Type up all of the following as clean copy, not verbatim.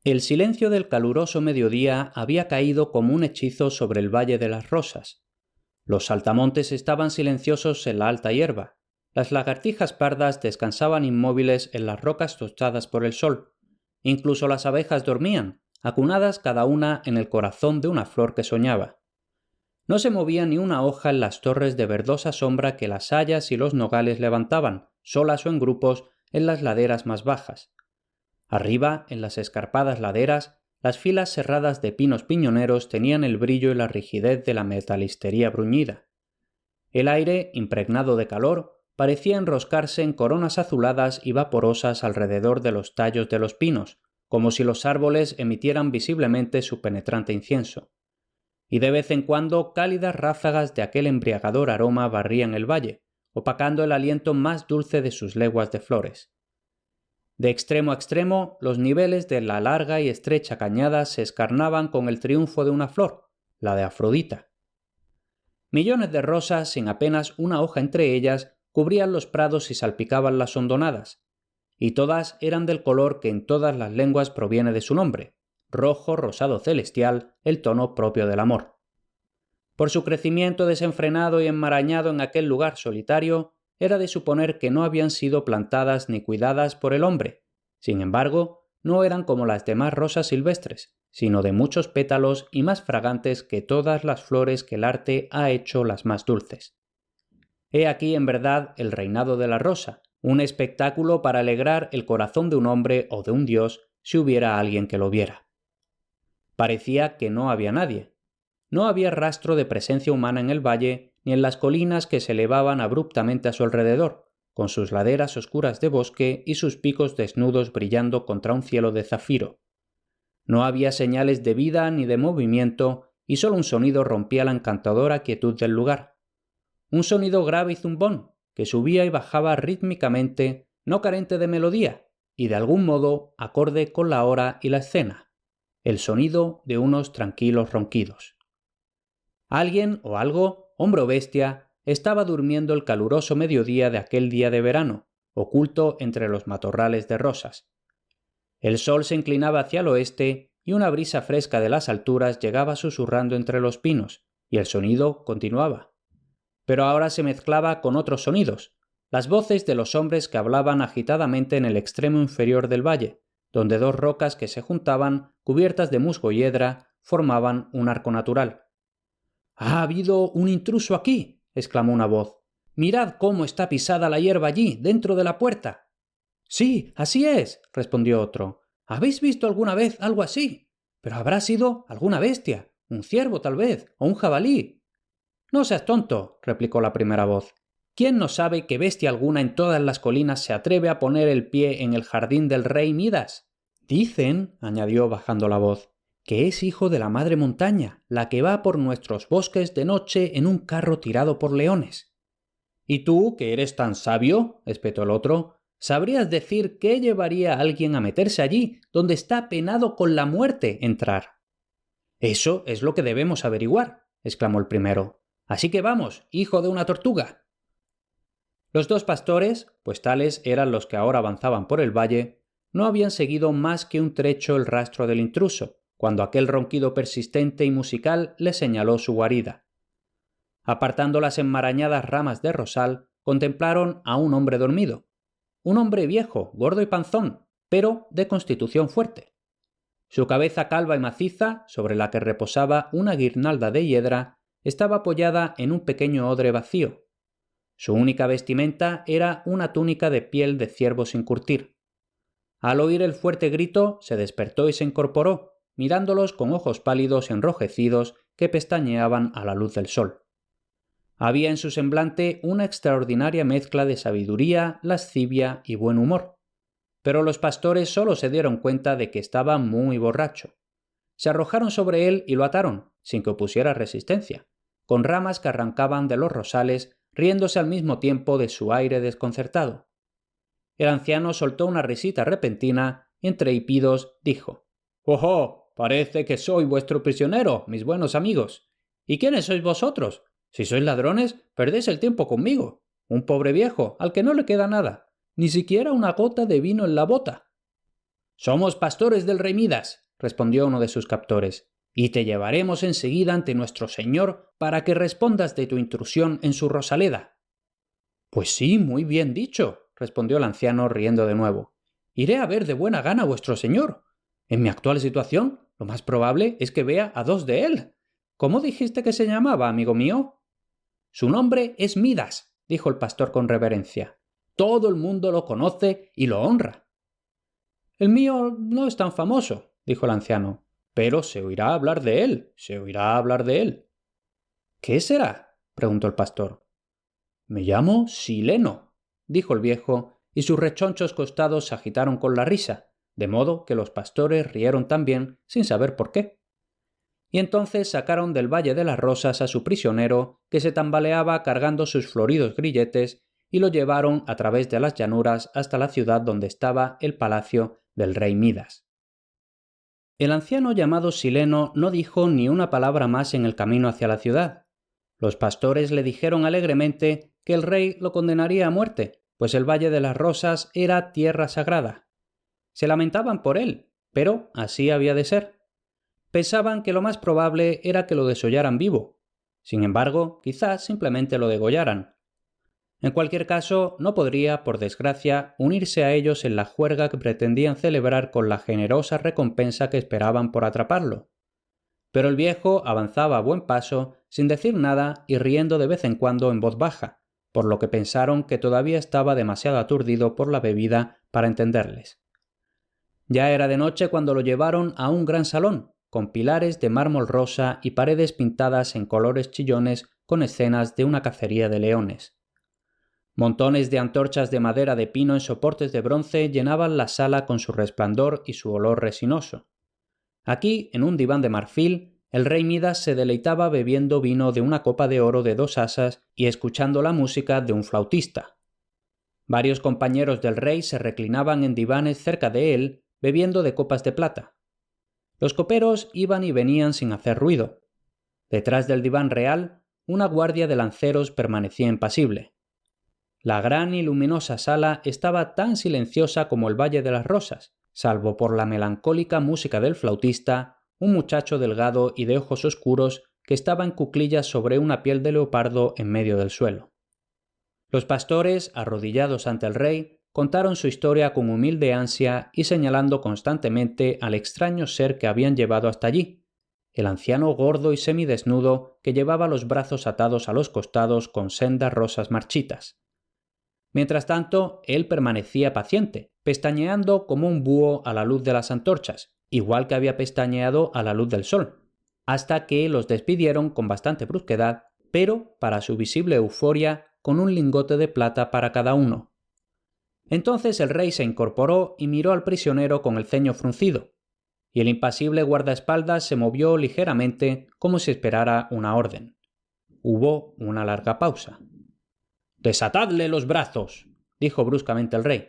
El silencio del caluroso mediodía había caído como un hechizo sobre el Valle de las Rosas. Los saltamontes estaban silenciosos en la alta hierba. Las lagartijas pardas descansaban inmóviles en las rocas tostadas por el sol. Incluso las abejas dormían, acunadas cada una en el corazón de una flor que soñaba. No se movía ni una hoja en las torres de verdosa sombra que las hayas y los nogales levantaban, solas o en grupos, en las laderas más bajas. Arriba, en las escarpadas laderas, las filas cerradas de pinos piñoneros tenían el brillo y la rigidez de la metalistería bruñida. El aire, impregnado de calor, parecía enroscarse en coronas azuladas y vaporosas alrededor de los tallos de los pinos, como si los árboles emitieran visiblemente su penetrante incienso. Y de vez en cuando cálidas ráfagas de aquel embriagador aroma barrían el valle, opacando el aliento más dulce de sus leguas de flores. De extremo a extremo, los niveles de la larga y estrecha cañada se escarnaban con el triunfo de una flor, la de Afrodita. Millones de rosas, sin apenas una hoja entre ellas, cubrían los prados y salpicaban las hondonadas, y todas eran del color que en todas las lenguas proviene de su nombre, rojo, rosado celestial, el tono propio del amor. Por su crecimiento desenfrenado y enmarañado en aquel lugar solitario, era de suponer que no habían sido plantadas ni cuidadas por el hombre. Sin embargo, no eran como las demás rosas silvestres, sino de muchos pétalos y más fragantes que todas las flores que el arte ha hecho las más dulces. He aquí en verdad el reinado de la rosa, un espectáculo para alegrar el corazón de un hombre o de un dios si hubiera alguien que lo viera. Parecía que no había nadie. No había rastro de presencia humana en el valle ni en las colinas que se elevaban abruptamente a su alrededor, con sus laderas oscuras de bosque y sus picos desnudos brillando contra un cielo de zafiro. No había señales de vida ni de movimiento, y solo un sonido rompía la encantadora quietud del lugar. Un sonido grave y zumbón, que subía y bajaba rítmicamente, no carente de melodía, y de algún modo acorde con la hora y la escena. El sonido de unos tranquilos ronquidos. Alguien o algo, hombre o bestia, estaba durmiendo el caluroso mediodía de aquel día de verano, oculto entre los matorrales de rosas. El sol se inclinaba hacia el oeste y una brisa fresca de las alturas llegaba susurrando entre los pinos, y el sonido continuaba. Pero ahora se mezclaba con otros sonidos, las voces de los hombres que hablaban agitadamente en el extremo inferior del valle, donde dos rocas que se juntaban, cubiertas de musgo y hiedra, formaban un arco natural. «¡Ha habido un intruso aquí!» exclamó una voz. «¡Mirad cómo está pisada la hierba allí, dentro de la puerta!» «Sí, así es», respondió otro. «¿Habéis visto alguna vez algo así? Pero habrá sido alguna bestia, un ciervo tal vez, o un jabalí». «No seas tonto», replicó la primera voz. «¿Quién no sabe que bestia alguna en todas las colinas se atreve a poner el pie en el jardín del rey Midas?» «Dicen», añadió bajando la voz, «que es hijo de la madre montaña, la que va por nuestros bosques de noche en un carro tirado por leones». «¿Y tú, que eres tan sabio?», espetó el otro, «sabrías decir qué llevaría a alguien a meterse allí, donde está penado con la muerte entrar». «Eso es lo que debemos averiguar», exclamó el primero. «Así que vamos, hijo de una tortuga». Los dos pastores, pues tales eran los que ahora avanzaban por el valle, no habían seguido más que un trecho el rastro del intruso, cuando aquel ronquido persistente y musical les señaló su guarida. Apartando las enmarañadas ramas de rosal, contemplaron a un hombre dormido. Un hombre viejo, gordo y panzón, pero de constitución fuerte. Su cabeza calva y maciza, sobre la que reposaba una guirnalda de hiedra, estaba apoyada en un pequeño odre vacío. Su única vestimenta era una túnica de piel de ciervo sin curtir. Al oír el fuerte grito, se despertó y se incorporó, mirándolos con ojos pálidos y enrojecidos que pestañeaban a la luz del sol. Había en su semblante una extraordinaria mezcla de sabiduría, lascivia y buen humor. Pero los pastores solo se dieron cuenta de que estaba muy borracho. Se arrojaron sobre él y lo ataron, sin que opusiera resistencia, con ramas que arrancaban de los rosales, riéndose al mismo tiempo de su aire desconcertado. El anciano soltó una risita repentina y entre hipidos dijo: «¡Ojo! Parece que soy vuestro prisionero, mis buenos amigos. ¿Y quiénes sois vosotros? Si sois ladrones, perdéis el tiempo conmigo. Un pobre viejo, al que no le queda nada, ni siquiera una gota de vino en la bota». «Somos pastores del rey Midas», respondió uno de sus captores, «y te llevaremos enseguida ante nuestro señor para que respondas de tu intrusión en su Rosaleda». «Pues sí, muy bien dicho», respondió el anciano riendo de nuevo. «Iré a ver de buena gana a vuestro señor. En mi actual situación, lo más probable es que vea a dos de él. ¿Cómo dijiste que se llamaba, amigo mío?» «Su nombre es Midas», dijo el pastor con reverencia. «Todo el mundo lo conoce y lo honra». «El mío no es tan famoso», dijo el anciano, «pero se oirá hablar de él, se oirá hablar de él». «¿Qué será?», preguntó el pastor. «Me llamo Sileno», dijo el viejo, y sus rechonchos costados se agitaron con la risa, de modo que los pastores rieron también sin saber por qué. Y entonces sacaron del Valle de las Rosas a su prisionero, que se tambaleaba cargando sus floridos grilletes, y lo llevaron a través de las llanuras hasta la ciudad donde estaba el palacio del rey Midas. El anciano llamado Sileno no dijo ni una palabra más en el camino hacia la ciudad. Los pastores le dijeron alegremente que el rey lo condenaría a muerte, pues el Valle de las Rosas era tierra sagrada. Se lamentaban por él, pero así había de ser. Pensaban que lo más probable era que lo desollaran vivo. Sin embargo, quizás simplemente lo degollaran. En cualquier caso, no podría, por desgracia, unirse a ellos en la juerga que pretendían celebrar con la generosa recompensa que esperaban por atraparlo. Pero el viejo avanzaba a buen paso, sin decir nada y riendo de vez en cuando en voz baja, por lo que pensaron que todavía estaba demasiado aturdido por la bebida para entenderles. Ya era de noche cuando lo llevaron a un gran salón, con pilares de mármol rosa y paredes pintadas en colores chillones con escenas de una cacería de leones. Montones de antorchas de madera de pino en soportes de bronce llenaban la sala con su resplandor y su olor resinoso. Aquí, en un diván de marfil, el rey Midas se deleitaba bebiendo vino de una copa de oro de 2 asas y escuchando la música de un flautista. Varios compañeros del rey se reclinaban en divanes cerca de él, bebiendo de copas de plata. Los coperos iban y venían sin hacer ruido. Detrás del diván real, una guardia de lanceros permanecía impasible. La gran y luminosa sala estaba tan silenciosa como el Valle de las Rosas, salvo por la melancólica música del flautista, un muchacho delgado y de ojos oscuros que estaba en cuclillas sobre una piel de leopardo en medio del suelo. Los pastores, arrodillados ante el rey, contaron su historia con humilde ansia y señalando constantemente al extraño ser que habían llevado hasta allí, el anciano gordo y semidesnudo que llevaba los brazos atados a los costados con sendas rosas marchitas. Mientras tanto, él permanecía paciente, pestañeando como un búho a la luz de las antorchas, igual que había pestañeado a la luz del sol, hasta que los despidieron con bastante brusquedad, pero, para su visible euforia, con un lingote de plata para cada uno. Entonces el rey se incorporó y miró al prisionero con el ceño fruncido, y el impasible guardaespaldas se movió ligeramente como si esperara una orden. Hubo una larga pausa. «¡Desatadle los brazos!», dijo bruscamente el rey,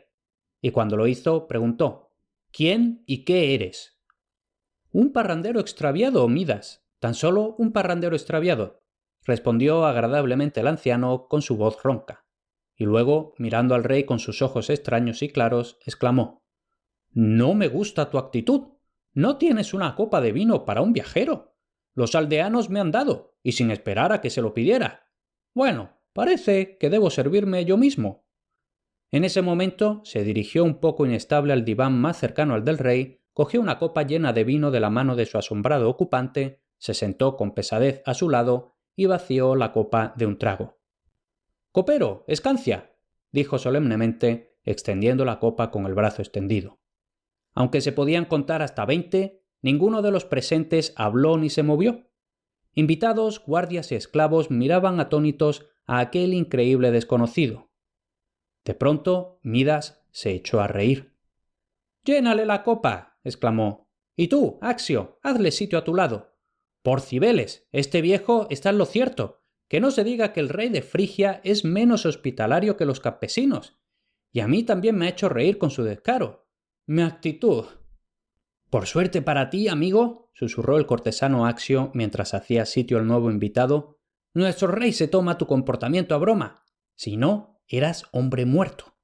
y cuando lo hizo preguntó: «¿Quién y qué eres?». «Un parrandero extraviado, Midas, tan solo un parrandero extraviado», respondió agradablemente el anciano con su voz ronca, y luego, mirando al rey con sus ojos extraños y claros, exclamó: «No me gusta tu actitud. No tienes una copa de vino para un viajero. Los aldeanos me han dado, y sin esperar a que se lo pidiera. Bueno, parece que debo servirme yo mismo». En ese momento se dirigió un poco inestable al diván más cercano al del rey, cogió una copa llena de vino de la mano de su asombrado ocupante, se sentó con pesadez a su lado y vació la copa de un trago. «Copero, escancia», dijo solemnemente, extendiendo la copa con el brazo extendido. Aunque se podían contar hasta 20, ninguno de los presentes habló ni se movió. Invitados, guardias y esclavos miraban atónitos a aquel increíble desconocido. De pronto, Midas se echó a reír. «¡Llénale la copa!», exclamó. «Y tú, Axio, hazle sitio a tu lado. Por Cibeles, este viejo está en lo cierto. Que no se diga que el rey de Frigia es menos hospitalario que los campesinos. Y a mí también me ha hecho reír con su descaro. Mi actitud». «Por suerte para ti, amigo», susurró el cortesano Axio mientras hacía sitio al nuevo invitado, «nuestro rey se toma tu comportamiento a broma. Si no, eras hombre muerto».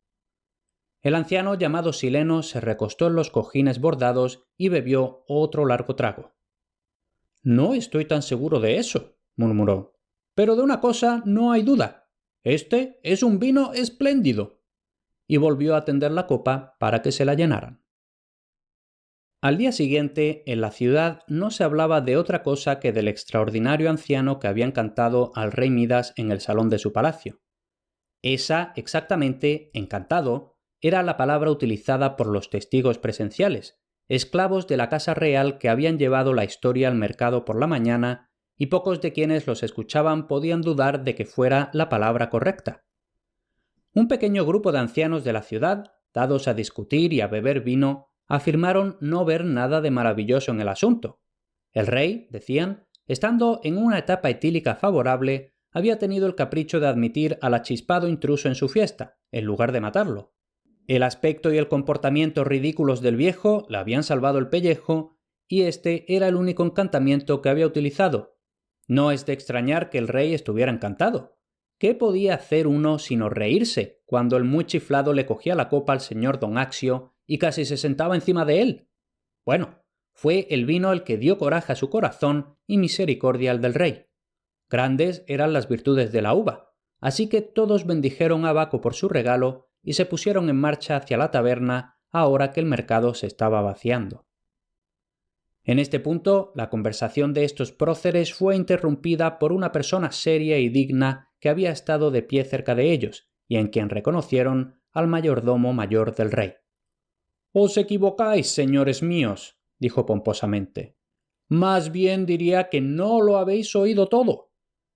El anciano llamado Sileno se recostó en los cojines bordados y bebió otro largo trago. «No estoy tan seguro de eso», murmuró. «Pero de una cosa no hay duda. Este es un vino espléndido». Y volvió a tender la copa para que se la llenaran. Al día siguiente, en la ciudad no se hablaba de otra cosa que del extraordinario anciano que había encantado al rey Midas en el salón de su palacio. Esa, exactamente, encantado, era la palabra utilizada por los testigos presenciales, esclavos de la casa real que habían llevado la historia al mercado por la mañana, y pocos de quienes los escuchaban podían dudar de que fuera la palabra correcta. Un pequeño grupo de ancianos de la ciudad, dados a discutir y a beber vino, afirmaron no ver nada de maravilloso en el asunto. El rey, decían, estando en una etapa etílica favorable, había tenido el capricho de admitir al achispado intruso en su fiesta, en lugar de matarlo. El aspecto y el comportamiento ridículos del viejo le habían salvado el pellejo, y este era el único encantamiento que había utilizado. No es de extrañar que el rey estuviera encantado. ¿Qué podía hacer uno sino reírse cuando el muy chiflado le cogía la copa al señor don Axio y casi se sentaba encima de él? Bueno, fue el vino el que dio coraje a su corazón y misericordia al del rey. Grandes eran las virtudes de la uva, así que todos bendijeron a Baco por su regalo y se pusieron en marcha hacia la taberna ahora que el mercado se estaba vaciando. En este punto, la conversación de estos próceres fue interrumpida por una persona seria y digna que había estado de pie cerca de ellos y en quien reconocieron al mayordomo mayor del rey. «Os equivocáis, señores míos», dijo pomposamente. «Más bien diría que no lo habéis oído todo.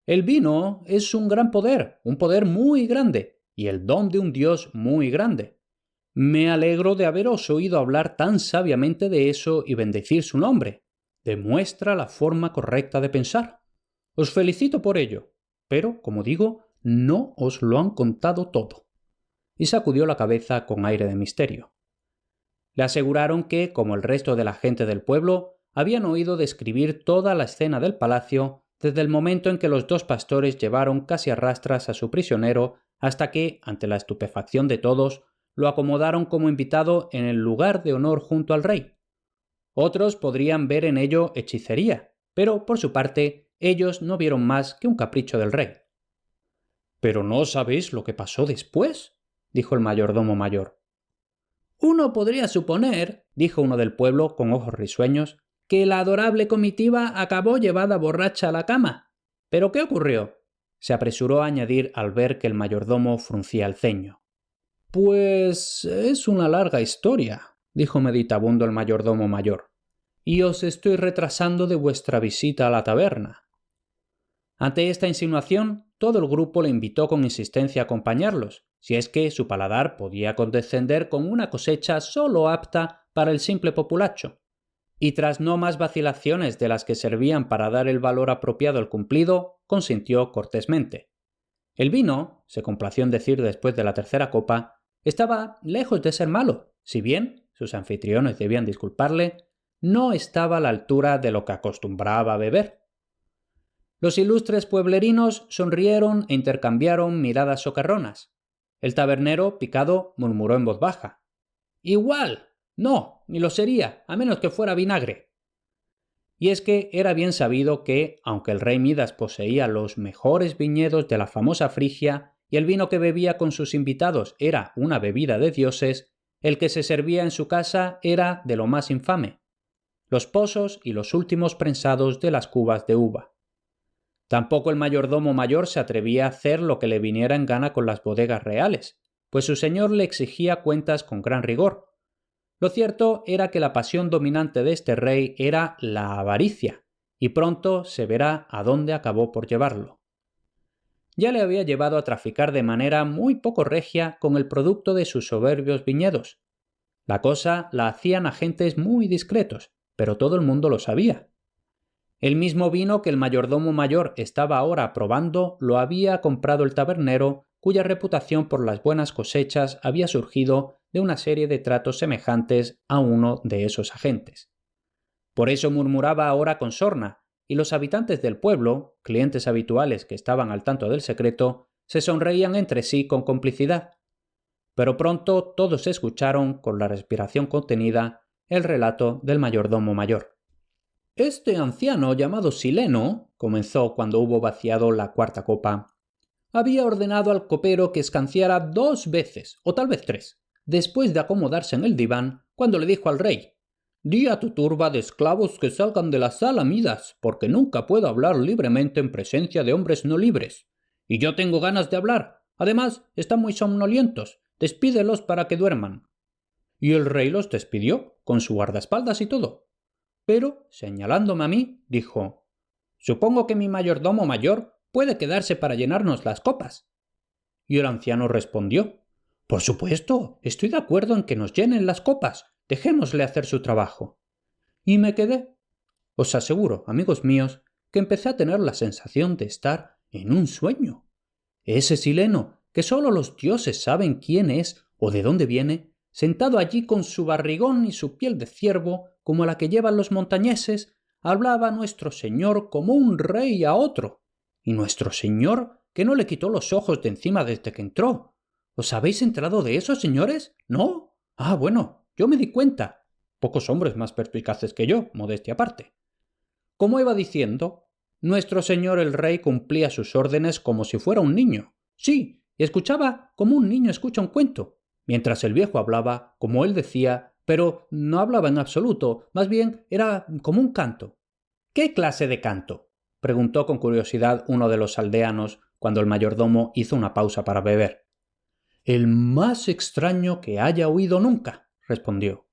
El vino es un gran poder, un poder muy grande, y el don de un dios muy grande. Me alegro de haberos oído hablar tan sabiamente de eso y bendecir su nombre. Demuestra la forma correcta de pensar. Os felicito por ello, pero, como digo, no os lo han contado todo». Y sacudió la cabeza con aire de misterio. Le aseguraron que, como el resto de la gente del pueblo, habían oído describir toda la escena del palacio desde el momento en que los dos pastores llevaron casi a rastras a su prisionero hasta que, ante la estupefacción de todos, lo acomodaron como invitado en el lugar de honor junto al rey. Otros podrían ver en ello hechicería, pero, por su parte, ellos no vieron más que un capricho del rey. «¿Pero no sabéis lo que pasó después?», dijo el mayordomo mayor. «Uno podría suponer», dijo uno del pueblo con ojos risueños, «que la adorable comitiva acabó llevada borracha a la cama. ¿Pero qué ocurrió?», se apresuró a añadir al ver que el mayordomo fruncía el ceño. «Pues es una larga historia», dijo meditabundo el mayordomo mayor, «y os estoy retrasando de vuestra visita a la taberna». Ante esta insinuación, todo el grupo le invitó con insistencia a acompañarlos, si es que su paladar podía condescender con una cosecha solo apta para el simple populacho. Y tras no más vacilaciones de las que servían para dar el valor apropiado al cumplido, consintió cortésmente. El vino, se complació en decir después de la tercera copa, estaba lejos de ser malo, si bien, sus anfitriones debían disculparle, no estaba a la altura de lo que acostumbraba a beber. Los ilustres pueblerinos sonrieron e intercambiaron miradas socarronas. El tabernero, picado, murmuró en voz baja: «Igual. No, ni lo sería, a menos que fuera vinagre». Y es que era bien sabido que, aunque el rey Midas poseía los mejores viñedos de la famosa Frigia y el vino que bebía con sus invitados era una bebida de dioses, el que se servía en su casa era de lo más infame: los pozos y los últimos prensados de las cubas de uva. Tampoco el mayordomo mayor se atrevía a hacer lo que le viniera en gana con las bodegas reales, pues su señor le exigía cuentas con gran rigor. Lo cierto era que la pasión dominante de este rey era la avaricia, y pronto se verá a dónde acabó por llevarlo. Ya le había llevado a traficar de manera muy poco regia con el producto de sus soberbios viñedos. La cosa la hacían agentes muy discretos, pero todo el mundo lo sabía. El mismo vino que el mayordomo mayor estaba ahora probando lo había comprado el tabernero, cuya reputación por las buenas cosechas había surgido de una serie de tratos semejantes a uno de esos agentes. Por eso murmuraba ahora con sorna, y los habitantes del pueblo, clientes habituales que estaban al tanto del secreto, se sonreían entre sí con complicidad. pero pronto todos escucharon, con la respiración contenida, el relato del mayordomo mayor. «Este anciano llamado Sileno», comenzó cuando hubo vaciado la cuarta copa, «había ordenado al copero que escanciara 2 veces, o tal vez 3, después de acomodarse en el diván, cuando le dijo al rey: «Di a tu turba de esclavos que salgan de la sala, Midas, porque nunca puedo hablar libremente en presencia de hombres no libres. Y yo tengo ganas de hablar. Además, están muy somnolientos. Despídelos para que duerman». Y el rey los despidió, con su guardaespaldas y todo. Pero, señalándome a mí, dijo: «Supongo que mi mayordomo mayor puede quedarse para llenarnos las copas». Y el anciano respondió: «Por supuesto, estoy de acuerdo en que nos llenen las copas. Dejémosle hacer su trabajo». Y me quedé. Os aseguro, amigos míos, que empecé a tener la sensación de estar en un sueño. Ese Sileno, que sólo los dioses saben quién es o de dónde viene, sentado allí con su barrigón y su piel de ciervo, como la que llevan los montañeses, hablaba a nuestro Señor como un rey a otro. Y nuestro Señor, que no le quitó los ojos de encima desde que entró. ¿Os habéis enterado de eso, señores? ¿No? Ah, bueno, yo me di cuenta. Pocos hombres más perspicaces que yo, modestia aparte. Como iba diciendo, nuestro señor el rey cumplía sus órdenes como si fuera un niño. Sí, y escuchaba como un niño escucha un cuento, mientras el viejo hablaba, como él decía, pero no hablaba en absoluto, más bien era como un canto. «¿Qué clase de canto?», preguntó con curiosidad uno de los aldeanos cuando el mayordomo hizo una pausa para beber. «El más extraño que haya oído nunca», respondió.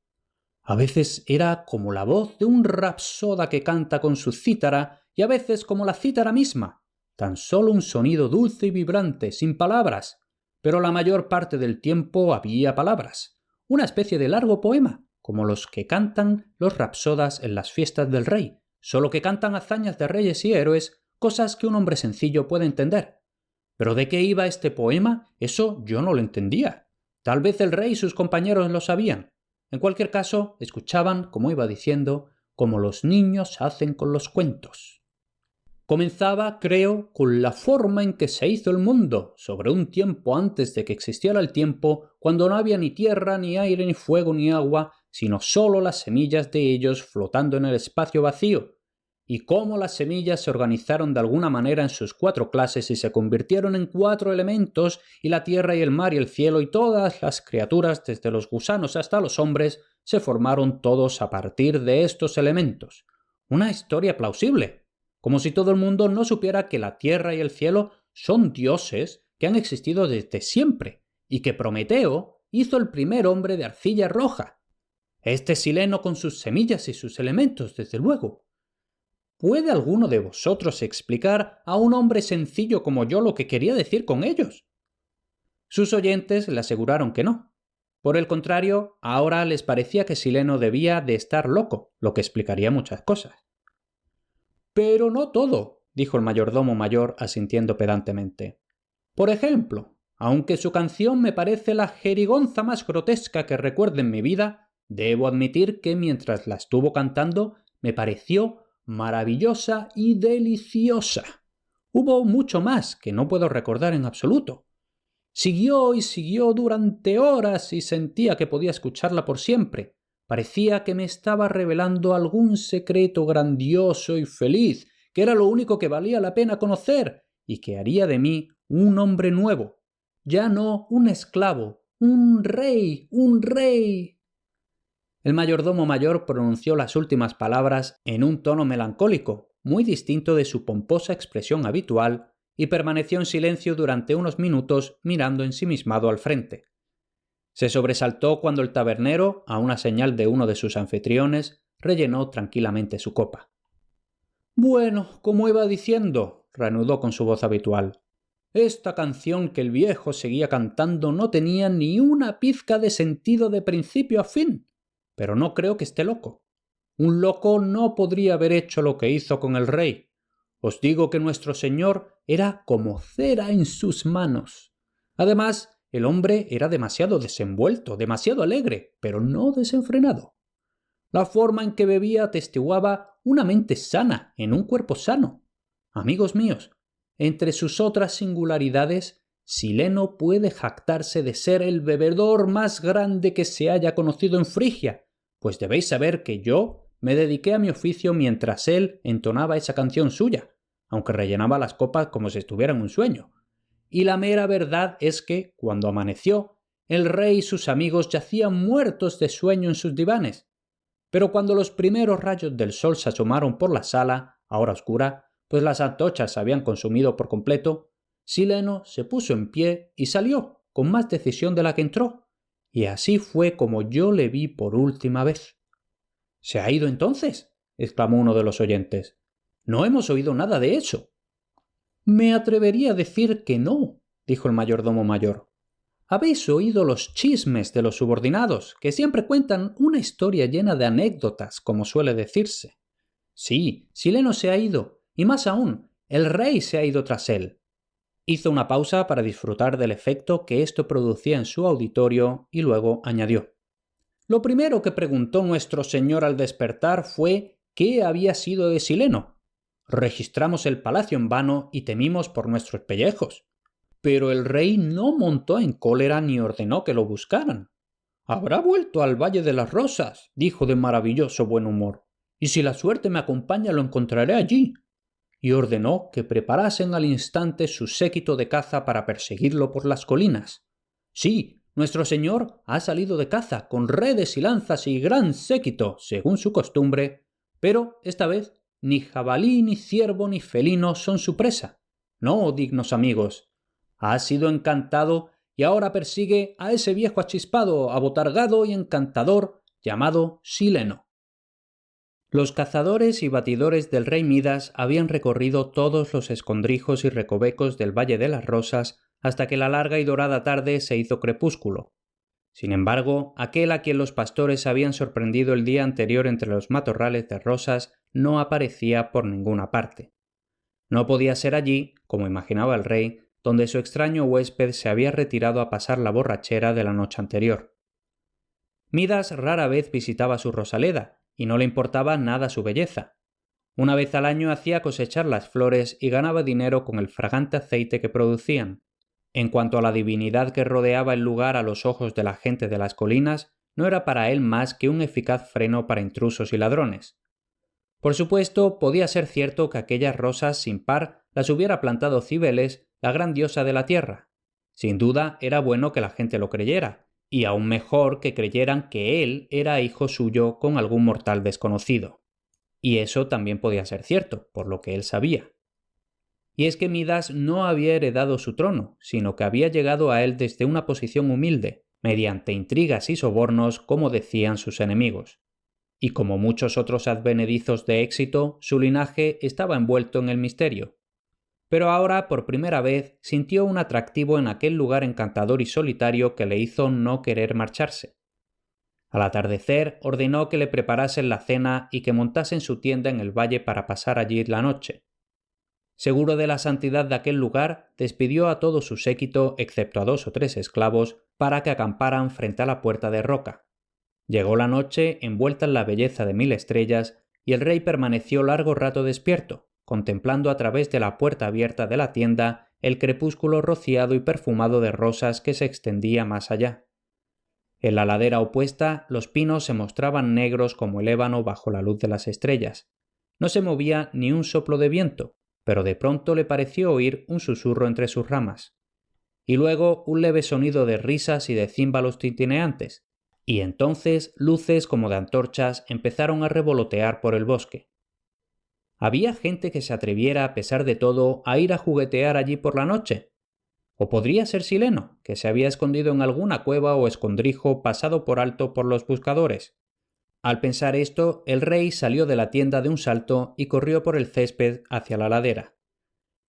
A veces era como la voz de un rapsoda que canta con su cítara y a veces como la cítara misma, tan solo un sonido dulce y vibrante, sin palabras, pero la mayor parte del tiempo había palabras, una especie de largo poema, como los que cantan los rapsodas en las fiestas del rey, solo que cantan hazañas de reyes y héroes, cosas que un hombre sencillo puede entender. ¿Pero de qué iba este poema? Eso yo no lo entendía. Tal vez el rey y sus compañeros lo sabían. En cualquier caso, escuchaban, como iba diciendo, como los niños hacen con los cuentos. Comenzaba, creo, con la forma en que se hizo el mundo, sobre un tiempo antes de que existiera el tiempo, cuando no había ni tierra, ni aire, ni fuego, ni agua, sino solo las semillas de ellos flotando en el espacio vacío, y cómo las semillas se organizaron de alguna manera en sus 4 clases y se convirtieron en 4 elementos, y la tierra y el mar y el cielo y todas las criaturas, desde los gusanos hasta los hombres, se formaron todos a partir de estos elementos. Una historia plausible, como si todo el mundo no supiera que la tierra y el cielo son dioses que han existido desde siempre, y que Prometeo hizo el primer hombre de arcilla roja. Este Sileno con sus semillas y sus elementos, desde luego. ¿Puede alguno de vosotros explicar a un hombre sencillo como yo lo que quería decir con ellos? Sus oyentes le aseguraron que no. Por el contrario, ahora les parecía que Sileno debía de estar loco, lo que explicaría muchas cosas. «Pero no todo», dijo el mayordomo mayor asintiendo pedantemente. «Por ejemplo, aunque su canción me parece la jerigonza más grotesca que recuerde en mi vida, debo admitir que mientras la estuvo cantando me pareció maravillosa y deliciosa. Hubo mucho más que no puedo recordar en absoluto. Siguió y siguió durante horas y sentía que podía escucharla por siempre. Parecía que me estaba revelando algún secreto grandioso y feliz, que era lo único que valía la pena conocer y que haría de mí un hombre nuevo. Ya no un esclavo, un rey, un rey». El mayordomo mayor pronunció las últimas palabras en un tono melancólico, muy distinto de su pomposa expresión habitual, y permaneció en silencio durante unos minutos mirando ensimismado al frente. Se sobresaltó cuando el tabernero, a una señal de uno de sus anfitriones, rellenó tranquilamente su copa. «Bueno, como iba diciendo», reanudó con su voz habitual, «esta canción que el viejo seguía cantando no tenía ni una pizca de sentido de principio a fin. Pero no creo que esté loco. Un loco no podría haber hecho lo que hizo con el rey. Os digo que nuestro señor era como cera en sus manos. Además, el hombre era demasiado desenvuelto, demasiado alegre, pero no desenfrenado. La forma en que bebía atestiguaba una mente sana en un cuerpo sano. Amigos míos, entre sus otras singularidades, Sileno puede jactarse de ser el bebedor más grande que se haya conocido en Frigia, pues debéis saber que yo me dediqué a mi oficio mientras él entonaba esa canción suya, aunque rellenaba las copas como si estuviera en un sueño. Y la mera verdad es que, cuando amaneció, el rey y sus amigos yacían muertos de sueño en sus divanes. Pero cuando los primeros rayos del sol se asomaron por la sala, ahora oscura, pues las antorchas se habían consumido por completo, Sileno se puso en pie y salió, con más decisión de la que entró, y así fue como yo le vi por última vez. —¿Se ha ido entonces? —exclamó uno de los oyentes. —No hemos oído nada de eso. —Me atrevería a decir que no —dijo el mayordomo mayor—. Habéis oído los chismes de los subordinados, que siempre cuentan una historia llena de anécdotas, como suele decirse. Sí, Sileno se ha ido, y más aún, el rey se ha ido tras él. Hizo una pausa para disfrutar del efecto que esto producía en su auditorio y luego añadió: Lo primero que preguntó nuestro señor al despertar fue ¿qué había sido de Sileno? Registramos el palacio en vano y temimos por nuestros pellejos. Pero el rey no montó en cólera ni ordenó que lo buscaran. «Habrá vuelto al Valle de las Rosas», dijo de maravilloso buen humor, «y si la suerte me acompaña lo encontraré allí». Y ordenó que preparasen al instante su séquito de caza para perseguirlo por las colinas. Sí, nuestro señor ha salido de caza con redes y lanzas y gran séquito, según su costumbre, pero esta vez ni jabalí, ni ciervo, ni felino son su presa. No, dignos amigos. Ha sido encantado y ahora persigue a ese viejo achispado, abotargado y encantador llamado Sileno. Los cazadores y batidores del rey Midas habían recorrido todos los escondrijos y recovecos del Valle de las Rosas hasta que la larga y dorada tarde se hizo crepúsculo. Sin embargo, aquel a quien los pastores habían sorprendido el día anterior entre los matorrales de rosas no aparecía por ninguna parte. No podía ser allí, como imaginaba el rey, donde su extraño huésped se había retirado a pasar la borrachera de la noche anterior. Midas rara vez visitaba su Rosaleda, y no le importaba nada su belleza. Una vez al año hacía cosechar las flores y ganaba dinero con el fragante aceite que producían. En cuanto a la divinidad que rodeaba el lugar a los ojos de la gente de las colinas, no era para él más que un eficaz freno para intrusos y ladrones. Por supuesto, podía ser cierto que aquellas rosas sin par las hubiera plantado Cibeles, la gran diosa de la tierra. Sin duda era bueno que la gente lo creyera, y aún mejor que creyeran que él era hijo suyo con algún mortal desconocido. Y eso también podía ser cierto, por lo que él sabía. Y es que Midas no había heredado su trono, sino que había llegado a él desde una posición humilde, mediante intrigas y sobornos, como decían sus enemigos. Y como muchos otros advenedizos de éxito, su linaje estaba envuelto en el misterio. Pero ahora, por primera vez, sintió un atractivo en aquel lugar encantador y solitario que le hizo no querer marcharse. Al atardecer, ordenó que le preparasen la cena y que montasen su tienda en el valle para pasar allí la noche. Seguro de la santidad de aquel lugar, despidió a todo su séquito, excepto a 2 o 3 esclavos, para que acamparan frente a la puerta de roca. Llegó la noche, envuelta en la belleza de 1000 estrellas, y el rey permaneció largo rato despierto, contemplando a través de la puerta abierta de la tienda el crepúsculo rociado y perfumado de rosas que se extendía más allá. En la ladera opuesta, los pinos se mostraban negros como el ébano bajo la luz de las estrellas. No se movía ni un soplo de viento, pero de pronto le pareció oír un susurro entre sus ramas. Y luego un leve sonido de risas y de címbalos tintineantes, y entonces luces como de antorchas empezaron a revolotear por el bosque. ¿Había gente que se atreviera, a pesar de todo, a ir a juguetear allí por la noche? ¿O podría ser Sileno, que se había escondido en alguna cueva o escondrijo pasado por alto por los buscadores? Al pensar esto, el rey salió de la tienda de un salto y corrió por el césped hacia la ladera.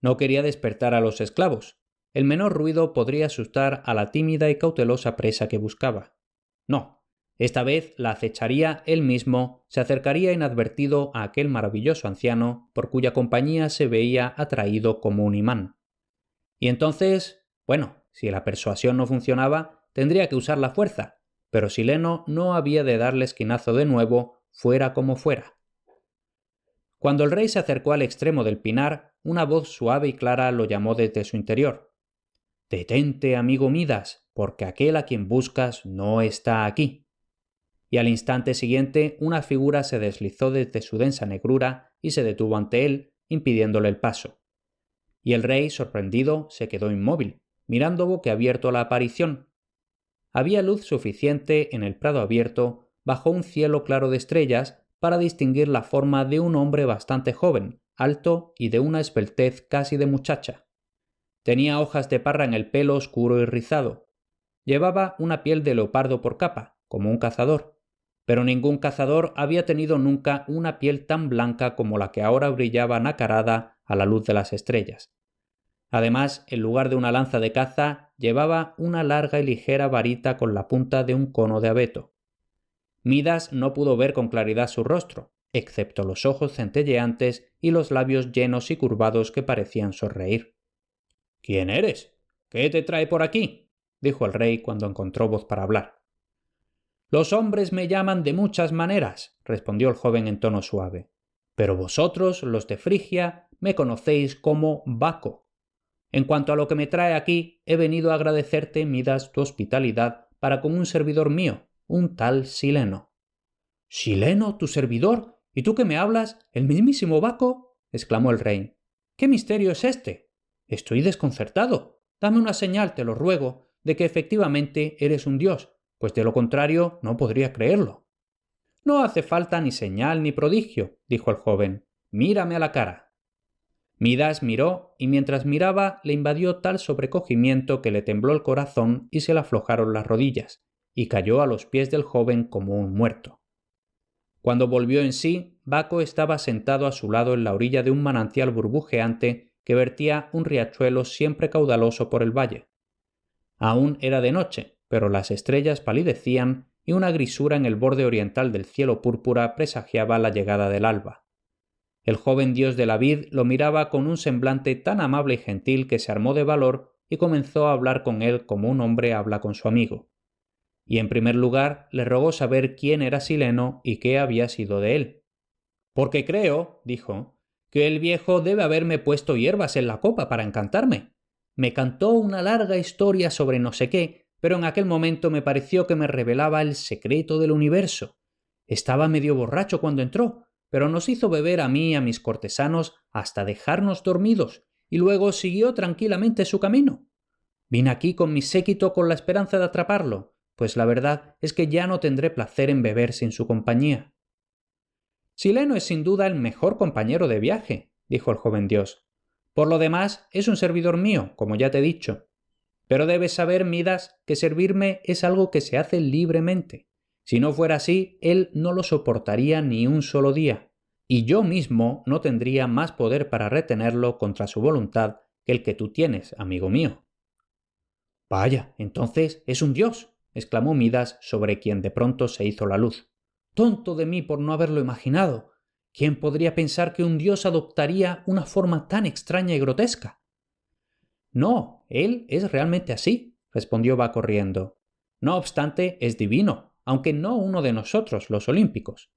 No quería despertar a los esclavos. El menor ruido podría asustar a la tímida y cautelosa presa que buscaba. No. Esta vez la acecharía él mismo, se acercaría inadvertido a aquel maravilloso anciano por cuya compañía se veía atraído como un imán. Y entonces, bueno, si la persuasión no funcionaba, tendría que usar la fuerza, pero Sileno no había de darle esquinazo de nuevo, fuera como fuera. Cuando el rey se acercó al extremo del pinar, una voz suave y clara lo llamó desde su interior. «Detente, amigo Midas, porque aquel a quien buscas no está aquí». Y al instante siguiente una figura se deslizó desde su densa negrura y se detuvo ante él, impidiéndole el paso. Y el rey, sorprendido, se quedó inmóvil, mirando boquiabierto a la aparición. Había luz suficiente en el prado abierto, bajo un cielo claro de estrellas, para distinguir la forma de un hombre bastante joven, alto y de una esbeltez casi de muchacha. Tenía hojas de parra en el pelo oscuro y rizado. Llevaba una piel de leopardo por capa, como un cazador, pero ningún cazador había tenido nunca una piel tan blanca como la que ahora brillaba nacarada a la luz de las estrellas. Además, en lugar de una lanza de caza, llevaba una larga y ligera varita con la punta de un cono de abeto. Midas no pudo ver con claridad su rostro, excepto los ojos centelleantes y los labios llenos y curvados que parecían sonreír. «¿Quién eres? ¿Qué te trae por aquí?», dijo el rey cuando encontró voz para hablar. «Los hombres me llaman de muchas maneras», respondió el joven en tono suave, «pero vosotros, los de Frigia, me conocéis como Baco. En cuanto a lo que me trae aquí, he venido a agradecerte, Midas, tu hospitalidad para con un servidor mío, un tal Sileno». «¿Sileno, tu servidor? ¿Y tú que me hablas? ¿El mismísimo Baco?», exclamó el rey. «¿Qué misterio es este? Estoy desconcertado. Dame una señal, te lo ruego, de que efectivamente eres un dios, pues de lo contrario no podría creerlo». «No hace falta ni señal ni prodigio», dijo el joven. «Mírame a la cara». Midas miró y mientras miraba le invadió tal sobrecogimiento que le tembló el corazón y se le aflojaron las rodillas, y cayó a los pies del joven como un muerto. Cuando volvió en sí, Baco estaba sentado a su lado en la orilla de un manantial burbujeante que vertía un riachuelo siempre caudaloso por el valle. Aún era de noche, pero las estrellas palidecían y una grisura en el borde oriental del cielo púrpura presagiaba la llegada del alba. El joven dios de la vid lo miraba con un semblante tan amable y gentil que se armó de valor y comenzó a hablar con él como un hombre habla con su amigo. Y en primer lugar le rogó saber quién era Sileno y qué había sido de él. «Porque creo», dijo, «que el viejo debe haberme puesto hierbas en la copa para encantarme. Me cantó una larga historia sobre no sé qué, pero en aquel momento me pareció que me revelaba el secreto del universo. Estaba medio borracho cuando entró, pero nos hizo beber a mí y a mis cortesanos hasta dejarnos dormidos, y luego siguió tranquilamente su camino. Vine aquí con mi séquito con la esperanza de atraparlo, pues la verdad es que ya no tendré placer en beber sin su compañía». «Sileno es sin duda el mejor compañero de viaje», dijo el joven dios. «Por lo demás, es un servidor mío, como ya te he dicho. Pero debes saber, Midas, que servirme es algo que se hace libremente. Si no fuera así, él no lo soportaría ni un solo día, y yo mismo no tendría más poder para retenerlo contra su voluntad que el que tú tienes, amigo mío». «Vaya, entonces es un dios», exclamó Midas, sobre quien de pronto se hizo la luz. «Tonto de mí por no haberlo imaginado. ¿Quién podría pensar que un dios adoptaría una forma tan extraña y grotesca?» «No, él es realmente así», respondió Baco riendo. «No obstante, es divino, aunque no uno de nosotros, los olímpicos.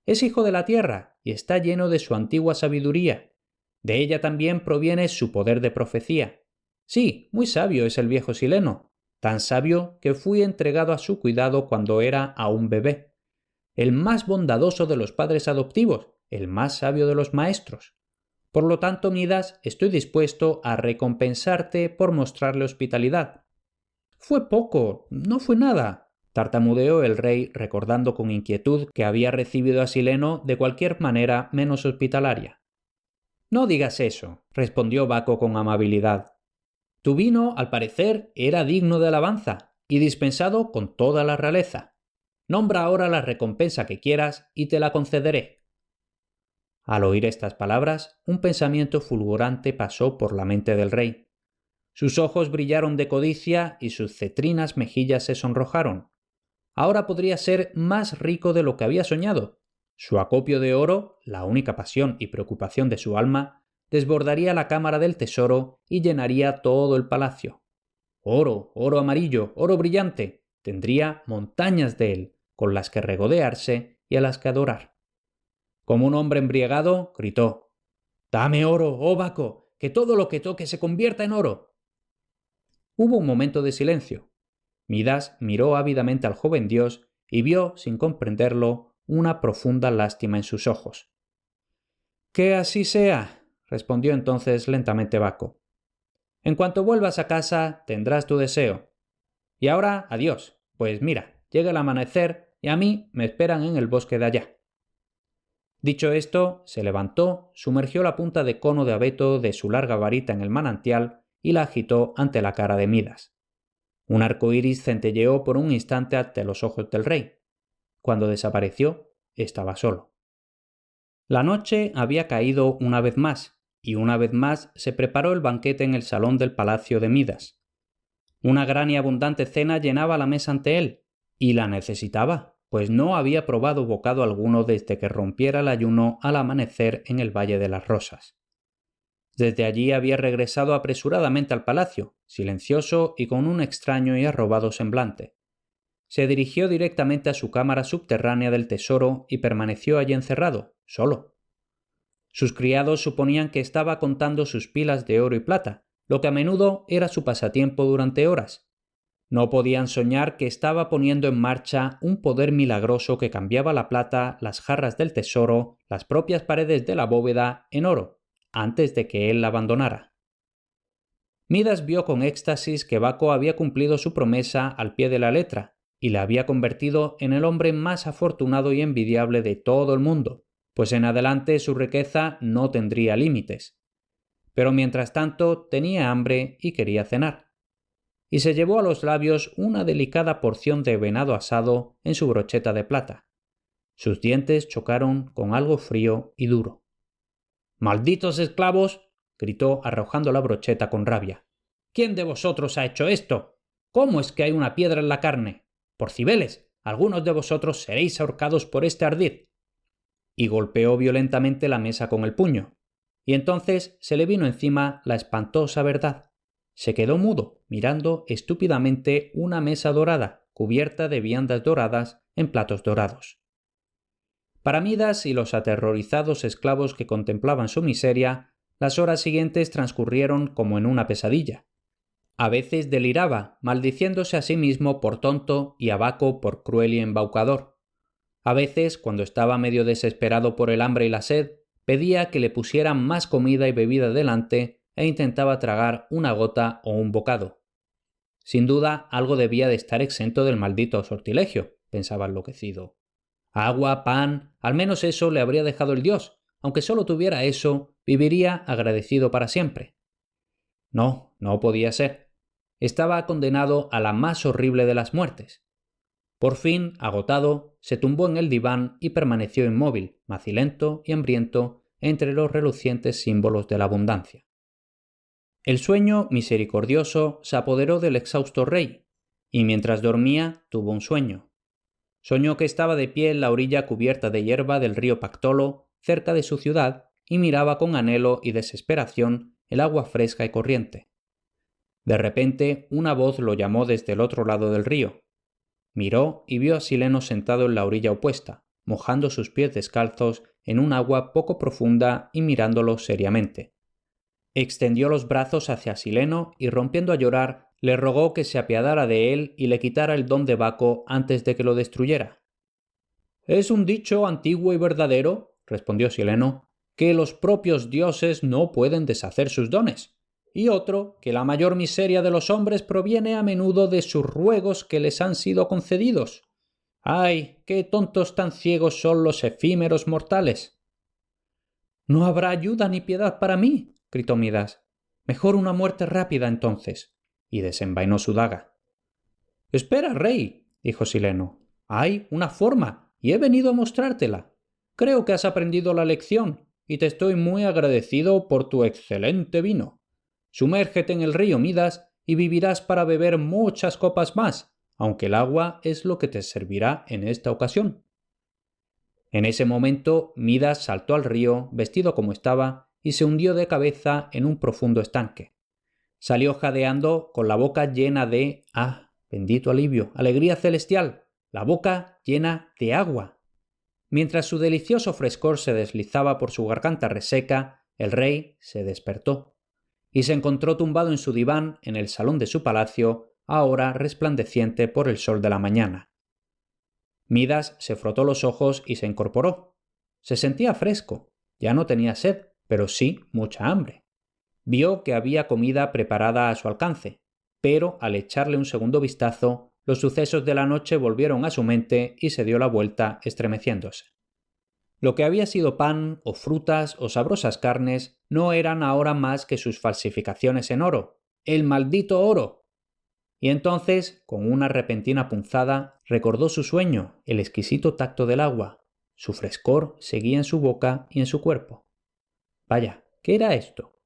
Es hijo de la tierra y está lleno de su antigua sabiduría. De ella también proviene su poder de profecía. Sí, muy sabio es el viejo Sileno, tan sabio que fui entregado a su cuidado cuando era aún bebé. El más bondadoso de los padres adoptivos, el más sabio de los maestros. Por lo tanto, Midas, estoy dispuesto a recompensarte por mostrarle hospitalidad». «Fue poco, no fue nada», tartamudeó el rey recordando con inquietud que había recibido a Sileno de cualquier manera menos hospitalaria. «No digas eso», respondió Baco con amabilidad. «Tu vino, al parecer, era digno de alabanza y dispensado con toda la realeza. Nombra ahora la recompensa que quieras y te la concederé». Al oír estas palabras, un pensamiento fulgurante pasó por la mente del rey. Sus ojos brillaron de codicia y sus cetrinas mejillas se sonrojaron. Ahora podría ser más rico de lo que había soñado. Su acopio de oro, la única pasión y preocupación de su alma, desbordaría la cámara del tesoro y llenaría todo el palacio. Oro, oro amarillo, oro brillante, tendría montañas de él, con las que regodearse y a las que adorar. Como un hombre embriagado, gritó: «¡Dame oro, oh Baco, que todo lo que toque se convierta en oro!». Hubo un momento de silencio. Midas miró ávidamente al joven dios y vio, sin comprenderlo, una profunda lástima en sus ojos. «Que así sea», respondió entonces lentamente Baco. «En cuanto vuelvas a casa tendrás tu deseo. Y ahora adiós, pues mira, llega el amanecer y a mí me esperan en el bosque de allá». Dicho esto, se levantó, sumergió la punta de cono de abeto de su larga varita en el manantial y la agitó ante la cara de Midas. Un arco iris centelleó por un instante ante los ojos del rey. Cuando desapareció, estaba solo. La noche había caído una vez más, y una vez más se preparó el banquete en el salón del palacio de Midas. Una gran y abundante cena llenaba la mesa ante él, y la necesitaba, pues no había probado bocado alguno desde que rompiera el ayuno al amanecer en el Valle de las Rosas. Desde allí había regresado apresuradamente al palacio, silencioso y con un extraño y arrobado semblante. Se dirigió directamente a su cámara subterránea del tesoro y permaneció allí encerrado, solo. Sus criados suponían que estaba contando sus pilas de oro y plata, lo que a menudo era su pasatiempo durante horas. No podían soñar que estaba poniendo en marcha un poder milagroso que cambiaba la plata, las jarras del tesoro, las propias paredes de la bóveda en oro, antes de que él la abandonara. Midas vio con éxtasis que Baco había cumplido su promesa al pie de la letra y la había convertido en el hombre más afortunado y envidiable de todo el mundo, pues en adelante su riqueza no tendría límites. Pero mientras tanto tenía hambre y quería cenar. Y se llevó a los labios una delicada porción de venado asado en su brocheta de plata. Sus dientes chocaron con algo frío y duro. «¡Malditos esclavos!», gritó arrojando la brocheta con rabia. «¿Quién de vosotros ha hecho esto? ¿Cómo es que hay una piedra en la carne? Por Cibeles, algunos de vosotros seréis ahorcados por este ardid». Y golpeó violentamente la mesa con el puño. Y entonces se le vino encima la espantosa verdad. Se quedó mudo, mirando estúpidamente una mesa dorada, cubierta de viandas doradas en platos dorados. Para Midas y los aterrorizados esclavos que contemplaban su miseria, las horas siguientes transcurrieron como en una pesadilla. A veces deliraba, maldiciéndose a sí mismo por tonto y a Baco por cruel y embaucador. A veces, cuando estaba medio desesperado por el hambre y la sed, pedía que le pusieran más comida y bebida delante e intentaba tragar una gota o un bocado. Sin duda, algo debía de estar exento del maldito sortilegio, pensaba enloquecido. Agua, pan, al menos eso le habría dejado el dios. Aunque solo tuviera eso, viviría agradecido para siempre. No, no podía ser. Estaba condenado a la más horrible de las muertes. Por fin, agotado, se tumbó en el diván y permaneció inmóvil, macilento y hambriento, entre los relucientes símbolos de la abundancia. El sueño misericordioso se apoderó del exhausto rey, y mientras dormía tuvo un sueño. Soñó que estaba de pie en la orilla cubierta de hierba del río Pactolo, cerca de su ciudad, y miraba con anhelo y desesperación el agua fresca y corriente. De repente, una voz lo llamó desde el otro lado del río. Miró y vio a Sileno sentado en la orilla opuesta, mojando sus pies descalzos en un agua poco profunda y mirándolo seriamente. Extendió los brazos hacia Sileno y, rompiendo a llorar, le rogó que se apiadara de él y le quitara el don de Baco antes de que lo destruyera. «Es un dicho antiguo y verdadero», respondió Sileno, «que los propios dioses no pueden deshacer sus dones, y otro, que la mayor miseria de los hombres proviene a menudo de sus ruegos que les han sido concedidos. ¡Ay, qué tontos tan ciegos son los efímeros mortales!». «No habrá ayuda ni piedad para mí», gritó Midas. «Mejor una muerte rápida entonces», y desenvainó su daga. «Espera, rey», dijo Sileno. «Hay una forma, y he venido a mostrártela. Creo que has aprendido la lección, y te estoy muy agradecido por tu excelente vino. Sumérgete en el río Midas y vivirás para beber muchas copas más, aunque el agua es lo que te servirá en esta ocasión». En ese momento Midas saltó al río, vestido como estaba, y se hundió de cabeza en un profundo estanque. Salió jadeando con la boca llena de bendito alivio, alegría celestial, la boca llena de agua. Mientras su delicioso frescor se deslizaba por su garganta reseca, el rey se despertó. y se encontró tumbado en su diván en el salón de su palacio, ahora resplandeciente por el sol de la mañana. Midas se frotó los ojos y se incorporó. Se sentía fresco, ya no tenía sed, pero sí mucha hambre. Vio que había comida preparada a su alcance, pero al echarle un segundo vistazo, los sucesos de la noche volvieron a su mente y se dio la vuelta estremeciéndose. Lo que había sido pan o frutas o sabrosas carnes no eran ahora más que sus falsificaciones en oro. ¡El maldito oro! Y entonces, con una repentina punzada, recordó su sueño, el exquisito tacto del agua. Su frescor seguía en su boca y en su cuerpo. Vaya, ¿qué era esto?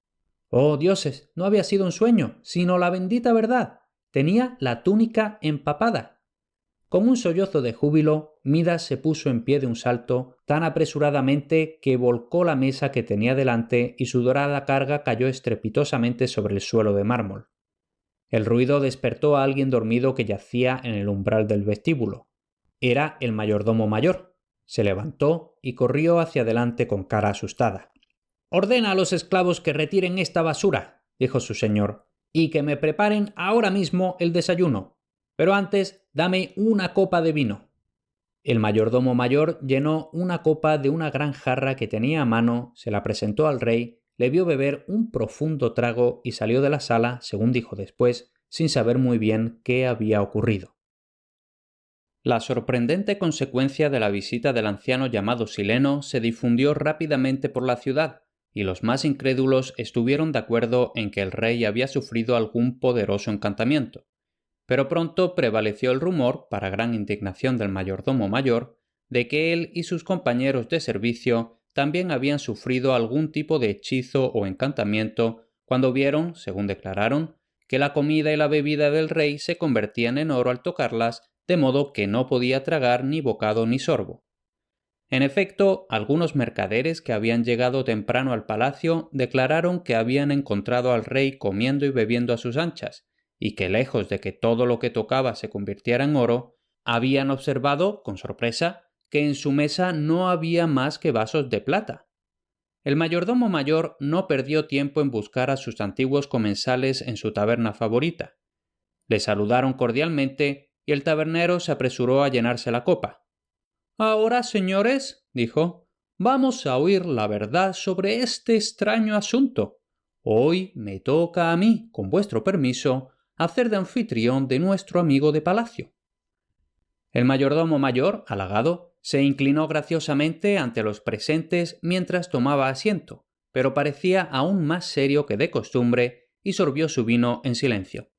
¡Oh, dioses! No había sido un sueño, sino la bendita verdad. Tenía la túnica empapada. Con un sollozo de júbilo, Midas se puso en pie de un salto tan apresuradamente que volcó la mesa que tenía delante y su dorada carga cayó estrepitosamente sobre el suelo de mármol. El ruido despertó a alguien dormido que yacía en el umbral del vestíbulo. Era el mayordomo mayor. Se levantó y corrió hacia adelante con cara asustada. «Ordena a los esclavos que retiren esta basura», dijo su señor, «y que me preparen ahora mismo el desayuno. Pero antes, dame una copa de vino». El mayordomo mayor llenó una copa de una gran jarra que tenía a mano, se la presentó al rey, le vio beber un profundo trago y salió de la sala, según dijo después, sin saber muy bien qué había ocurrido. La sorprendente consecuencia de la visita del anciano llamado Sileno se difundió rápidamente por la ciudad, y los más incrédulos estuvieron de acuerdo en que el rey había sufrido algún poderoso encantamiento. Pero pronto prevaleció el rumor, para gran indignación del mayordomo mayor, de que él y sus compañeros de servicio también habían sufrido algún tipo de hechizo o encantamiento cuando vieron, según declararon, que la comida y la bebida del rey se convertían en oro al tocarlas, de modo que no podía tragar ni bocado ni sorbo. En efecto, algunos mercaderes que habían llegado temprano al palacio declararon que habían encontrado al rey comiendo y bebiendo a sus anchas, y que lejos de que todo lo que tocaba se convirtiera en oro, habían observado, con sorpresa, que en su mesa no había más que vasos de plata. El mayordomo mayor no perdió tiempo en buscar a sus antiguos comensales en su taberna favorita. Le saludaron cordialmente y el tabernero se apresuró a llenarse la copa. «Ahora, señores», dijo, «vamos a oír la verdad sobre este extraño asunto. Hoy me toca a mí, con vuestro permiso, hacer de anfitrión de nuestro amigo de palacio». El mayordomo mayor, halagado, se inclinó graciosamente ante los presentes mientras tomaba asiento, pero parecía aún más serio que de costumbre y sorbió su vino en silencio.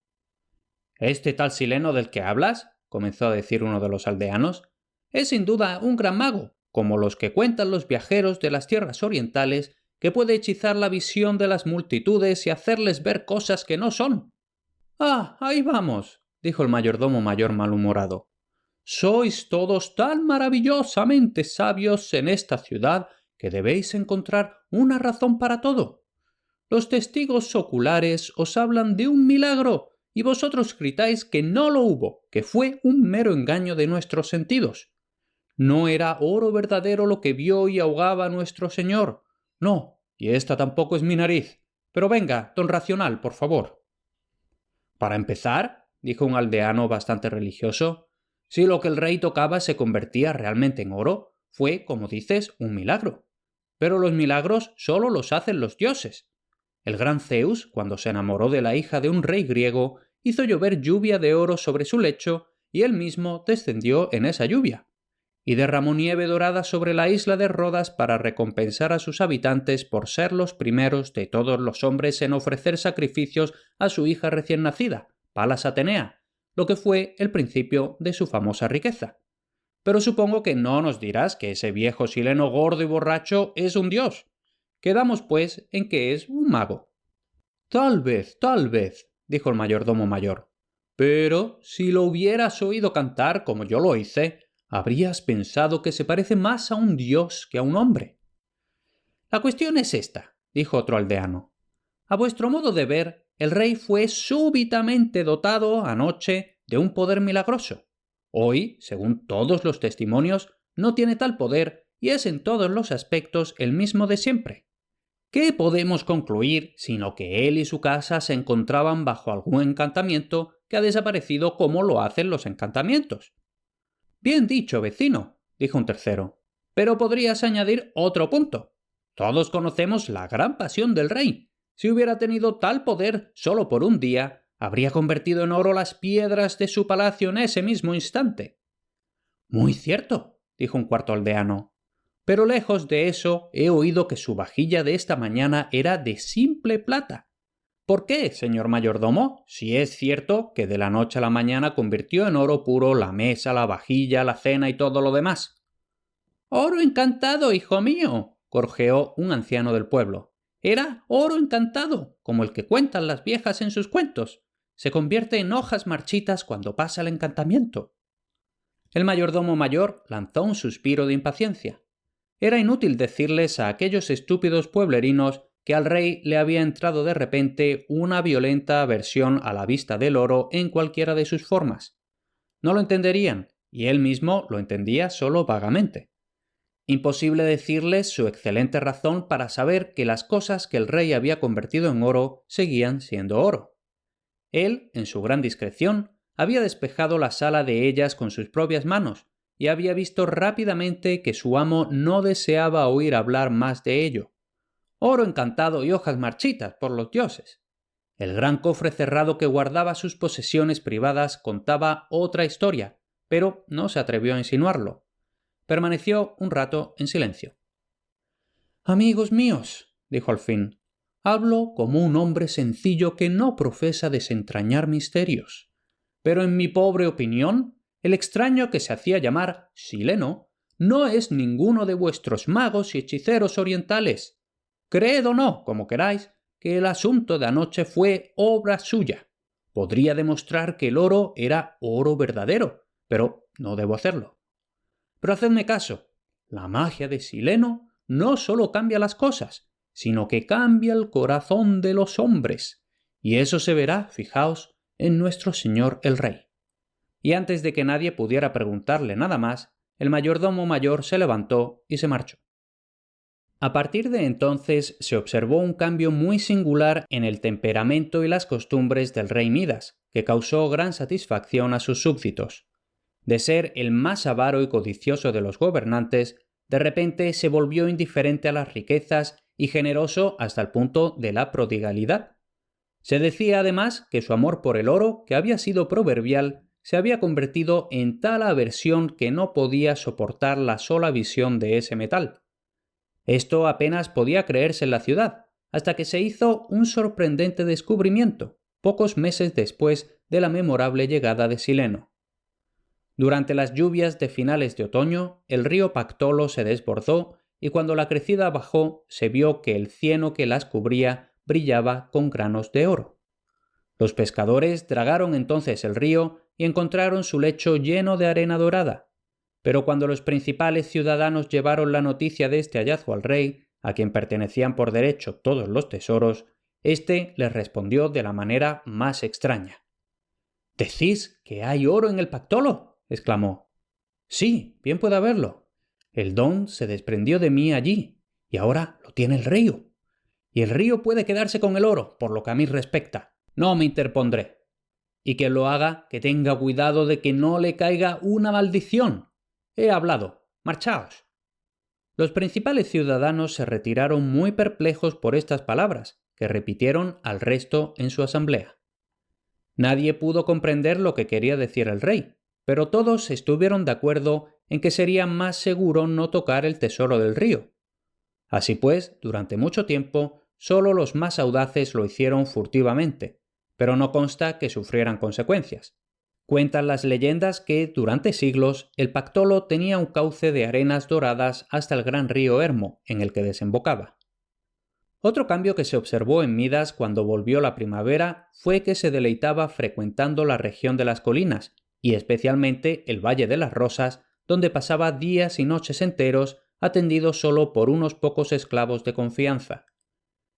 «Este tal Sileno del que hablas», comenzó a decir uno de los aldeanos, «es sin duda un gran mago, como los que cuentan los viajeros de las tierras orientales, que puede hechizar la visión de las multitudes y hacerles ver cosas que no son». «Ah, ahí vamos», dijo el mayordomo mayor malhumorado. «Sois todos tan maravillosamente sabios en esta ciudad que debéis encontrar una razón para todo. Los testigos oculares os hablan de un milagro y vosotros gritáis que no lo hubo, que fue un mero engaño de nuestros sentidos. No era oro verdadero lo que vio y ahogaba a nuestro señor. No, y esta tampoco es mi nariz. Pero venga, don Racional, por favor». «Para empezar», dijo un aldeano bastante religioso, «si lo que el rey tocaba se convertía realmente en oro, fue, como dices, un milagro. Pero los milagros solo los hacen los dioses. El gran Zeus, cuando se enamoró de la hija de un rey griego, hizo llover lluvia de oro sobre su lecho y él mismo descendió en esa lluvia. Y derramó nieve dorada sobre la isla de Rodas para recompensar a sus habitantes por ser los primeros de todos los hombres en ofrecer sacrificios a su hija recién nacida, Palas Atenea, lo que fue el principio de su famosa riqueza. Pero supongo que no nos dirás que ese viejo Sileno gordo y borracho es un dios. Quedamos, pues, en que es un mago». Tal vez», dijo el mayordomo mayor. «Pero si lo hubieras oído cantar como yo lo hice, habrías pensado que se parece más a un dios que a un hombre». «La cuestión es esta», dijo otro aldeano. «A vuestro modo de ver, el rey fue súbitamente dotado anoche de un poder milagroso. Hoy, según todos los testimonios, no tiene tal poder y es en todos los aspectos el mismo de siempre. ¿Qué podemos concluir sino que él y su casa se encontraban bajo algún encantamiento que ha desaparecido como lo hacen los encantamientos? Bien dicho, vecino, dijo un tercero. Pero podrías añadir otro punto. Todos conocemos la gran pasión del rey. Si hubiera tenido tal poder solo por un día, habría convertido en oro las piedras de su palacio en ese mismo instante. Muy cierto, dijo un cuarto aldeano. Pero lejos de eso, he oído que su vajilla de esta mañana era de simple plata. ¿Por qué, señor mayordomo? Si es cierto que de la noche a la mañana convirtió en oro puro la mesa, la vajilla, la cena y todo lo demás. Oro encantado, hijo mío, gorjeó un anciano del pueblo. Era oro encantado, como el que cuentan las viejas en sus cuentos. Se convierte en hojas marchitas cuando pasa el encantamiento. El mayordomo mayor lanzó un suspiro de impaciencia. Era inútil decirles a aquellos estúpidos pueblerinos que al rey le había entrado de repente una violenta aversión a la vista del oro en cualquiera de sus formas. No lo entenderían, y él mismo lo entendía solo vagamente. Imposible decirles su excelente razón para saber que las cosas que el rey había convertido en oro seguían siendo oro. Él, en su gran discreción, había despejado la sala de ellas con sus propias manos, y había visto rápidamente que su amo no deseaba oír hablar más de ello. Oro encantado y hojas marchitas, por los dioses. El gran cofre cerrado que guardaba sus posesiones privadas contaba otra historia, pero no se atrevió a insinuarlo. Permaneció un rato en silencio. Amigos míos, dijo al fin, hablo como un hombre sencillo que no profesa desentrañar misterios. Pero en mi pobre opinión, el extraño que se hacía llamar Sileno no es ninguno de vuestros magos y hechiceros orientales. Creed o no, como queráis, que el asunto de anoche fue obra suya. Podría demostrar que el oro era oro verdadero, pero no debo hacerlo. Pero hacedme caso, la magia de Sileno no solo cambia las cosas, sino que cambia el corazón de los hombres. Y eso se verá, fijaos, en nuestro señor el rey. Y antes de que nadie pudiera preguntarle nada más, el mayordomo mayor se levantó y se marchó. A partir de entonces se observó un cambio muy singular en el temperamento y las costumbres del rey Midas, que causó gran satisfacción a sus súbditos. De ser el más avaro y codicioso de los gobernantes, de repente se volvió indiferente a las riquezas y generoso hasta el punto de la prodigalidad. Se decía además que su amor por el oro, que había sido proverbial, se había convertido en tal aversión que no podía soportar la sola visión de ese metal. Esto apenas podía creerse en la ciudad, hasta que se hizo un sorprendente descubrimiento, pocos meses después de la memorable llegada de Sileno. Durante las lluvias de finales de otoño, el río Pactolo se desbordó y cuando la crecida bajó se vio que el cieno que las cubría brillaba con granos de oro. Los pescadores dragaron entonces el río y encontraron su lecho lleno de arena dorada. Pero cuando los principales ciudadanos llevaron la noticia de este hallazgo al rey, a quien pertenecían por derecho todos los tesoros, éste les respondió de la manera más extraña. ¿Decís que hay oro en el Pactolo?, exclamó. Sí, bien puede haberlo. El don se desprendió de mí allí, y ahora lo tiene el río. Y el río puede quedarse con el oro, por lo que a mí respecta. No me interpondré. Y quien lo haga, que tenga cuidado de que no le caiga una maldición. He hablado. Marchaos. Los principales ciudadanos se retiraron muy perplejos por estas palabras, que repitieron al resto en su asamblea. Nadie pudo comprender lo que quería decir el rey, pero todos estuvieron de acuerdo en que sería más seguro no tocar el tesoro del río. Así pues, durante mucho tiempo, solo los más audaces lo hicieron furtivamente, pero no consta que sufrieran consecuencias. Cuentan las leyendas que, durante siglos, el Pactolo tenía un cauce de arenas doradas hasta el gran río Hermo, en el que desembocaba. Otro cambio que se observó en Midas cuando volvió la primavera fue que se deleitaba frecuentando la región de las colinas, y especialmente el Valle de las Rosas, donde pasaba días y noches enteros atendido solo por unos pocos esclavos de confianza.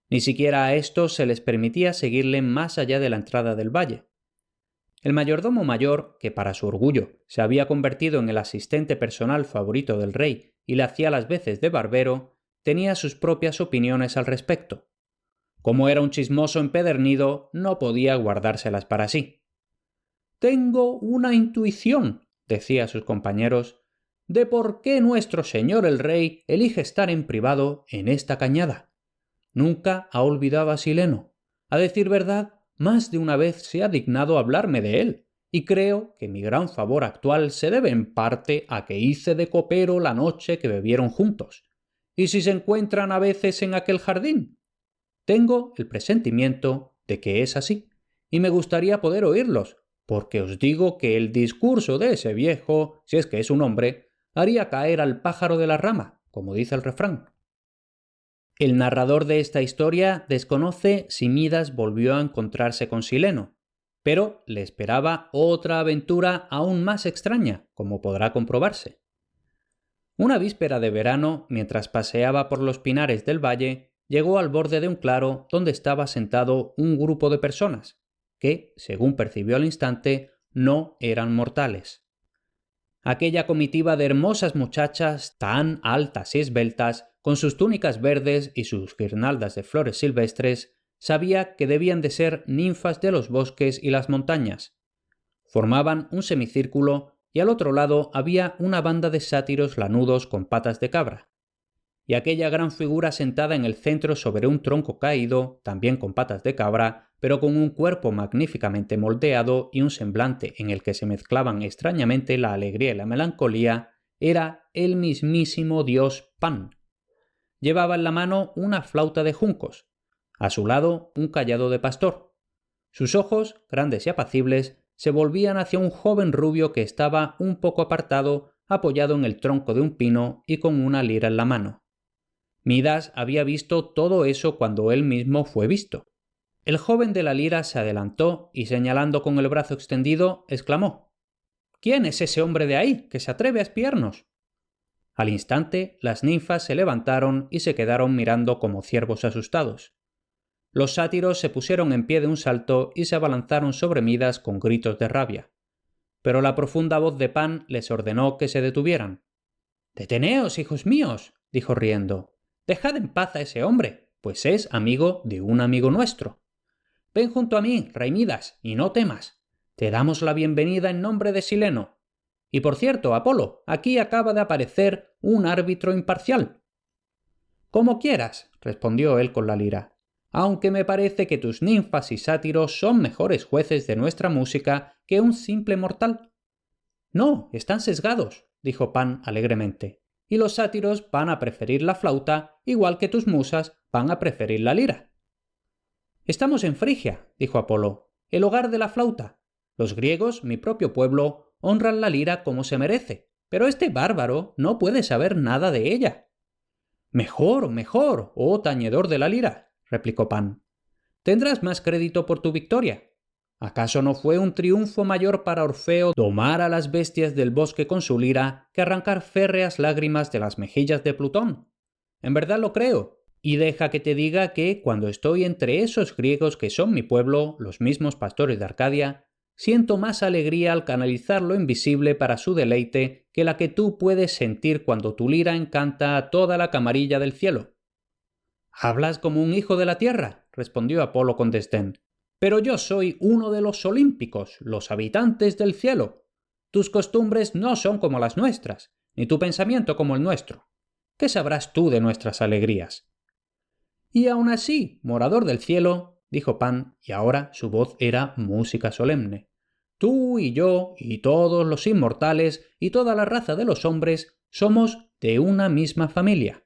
Ni siquiera a estos se les permitía seguirle más allá de la entrada del valle. El mayordomo mayor, que para su orgullo se había convertido en el asistente personal favorito del rey y le hacía las veces de barbero, tenía sus propias opiniones al respecto. Como era un chismoso empedernido, no podía guardárselas para sí. «Tengo una intuición», decía a sus compañeros, «de por qué nuestro señor el rey elige estar en privado en esta cañada. Nunca ha olvidado a Sileno. A decir verdad, más de una vez se ha dignado hablarme de él, y creo que mi gran favor actual se debe en parte a que hice de copero la noche que bebieron juntos. ¿Y si se encuentran a veces en aquel jardín? Tengo el presentimiento de que es así, y me gustaría poder oírlos, porque os digo que el discurso de ese viejo, si es que es un hombre, haría caer al pájaro de la rama, como dice el refrán». El narrador de esta historia desconoce si Midas volvió a encontrarse con Sileno, pero le esperaba otra aventura aún más extraña, como podrá comprobarse. Una víspera de verano, mientras paseaba por los pinares del valle, llegó al borde de un claro donde estaba sentado un grupo de personas, que, según percibió al instante, no eran mortales. Aquella comitiva de hermosas muchachas tan altas y esbeltas, con sus túnicas verdes y sus guirnaldas de flores silvestres, sabía que debían de ser ninfas de los bosques y las montañas. Formaban un semicírculo y al otro lado había una banda de sátiros lanudos con patas de cabra. Y aquella gran figura sentada en el centro sobre un tronco caído, también con patas de cabra, pero con un cuerpo magníficamente moldeado y un semblante en el que se mezclaban extrañamente la alegría y la melancolía, era el mismísimo dios Pan. Llevaba en la mano una flauta de juncos, a su lado un cayado de pastor. Sus ojos, grandes y apacibles, se volvían hacia un joven rubio que estaba un poco apartado, apoyado en el tronco de un pino y con una lira en la mano. Midas había visto todo eso cuando él mismo fue visto. El joven de la lira se adelantó y, señalando con el brazo extendido, exclamó: «¿Quién es ese hombre de ahí que se atreve a espiarnos?». Al instante, las ninfas se levantaron y se quedaron mirando como ciervos asustados. Los sátiros se pusieron en pie de un salto y se abalanzaron sobre Midas con gritos de rabia. Pero la profunda voz de Pan les ordenó que se detuvieran. «Deteneos, hijos míos», dijo riendo. «Dejad en paz a ese hombre, pues es amigo de un amigo nuestro. Ven junto a mí, rey Midas, y no temas. Te damos la bienvenida en nombre de Sileno. Y por cierto, Apolo, aquí acaba de aparecer un árbitro imparcial». «Como quieras», respondió él con la lira, «aunque me parece que tus ninfas y sátiros son mejores jueces de nuestra música que un simple mortal». «No, están sesgados», dijo Pan alegremente, «y los sátiros van a preferir la flauta, igual que tus musas van a preferir la lira». «Estamos en Frigia», dijo Apolo, «el hogar de la flauta. Los griegos, mi propio pueblo, honran la lira como se merece, pero este bárbaro no puede saber nada de ella». «Mejor, mejor, oh tañedor de la lira», replicó Pan. «Tendrás más crédito por tu victoria. ¿Acaso no fue un triunfo mayor para Orfeo domar a las bestias del bosque con su lira que arrancar férreas lágrimas de las mejillas de Plutón? En verdad lo creo, y deja que te diga que cuando estoy entre esos griegos que son mi pueblo, los mismos pastores de Arcadia, siento más alegría al canalizar lo invisible para su deleite que la que tú puedes sentir cuando tu lira encanta a toda la camarilla del cielo». «Hablas como un hijo de la tierra», respondió Apolo con desdén. «Pero yo soy uno de los olímpicos, los habitantes del cielo. Tus costumbres no son como las nuestras, ni tu pensamiento como el nuestro. ¿Qué sabrás tú de nuestras alegrías?» «Y aun así, morador del cielo», dijo Pan, y ahora su voz era música solemne, «tú y yo y todos los inmortales y toda la raza de los hombres somos de una misma familia.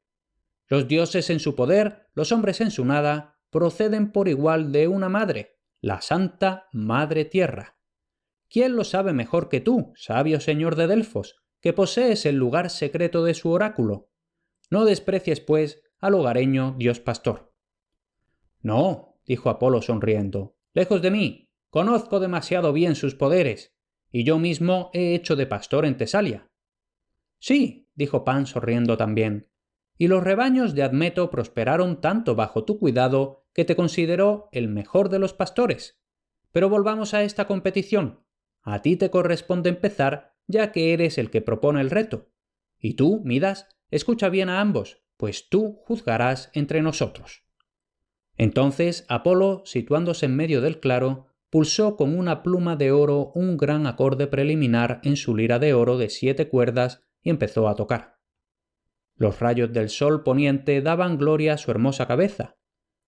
Los dioses en su poder, los hombres en su nada, proceden por igual de una madre, la Santa Madre Tierra. ¿Quién lo sabe mejor que tú, sabio señor de Delfos, que posees el lugar secreto de su oráculo? No desprecies, pues, al hogareño dios pastor». «No», dijo Apolo sonriendo, «lejos de mí, conozco demasiado bien sus poderes, y yo mismo he hecho de pastor en Tesalia». «Sí», dijo Pan sonriendo también, «y los rebaños de Admeto prosperaron tanto bajo tu cuidado que te consideró el mejor de los pastores. Pero volvamos a esta competición. A ti te corresponde empezar, ya que eres el que propone el reto. Y tú, Midas, escucha bien a ambos, pues tú juzgarás entre nosotros». Entonces Apolo, situándose en medio del claro, pulsó con una pluma de oro un gran acorde preliminar en su lira de oro de 7 cuerdas y empezó a tocar. Los rayos del sol poniente daban gloria a su hermosa cabeza.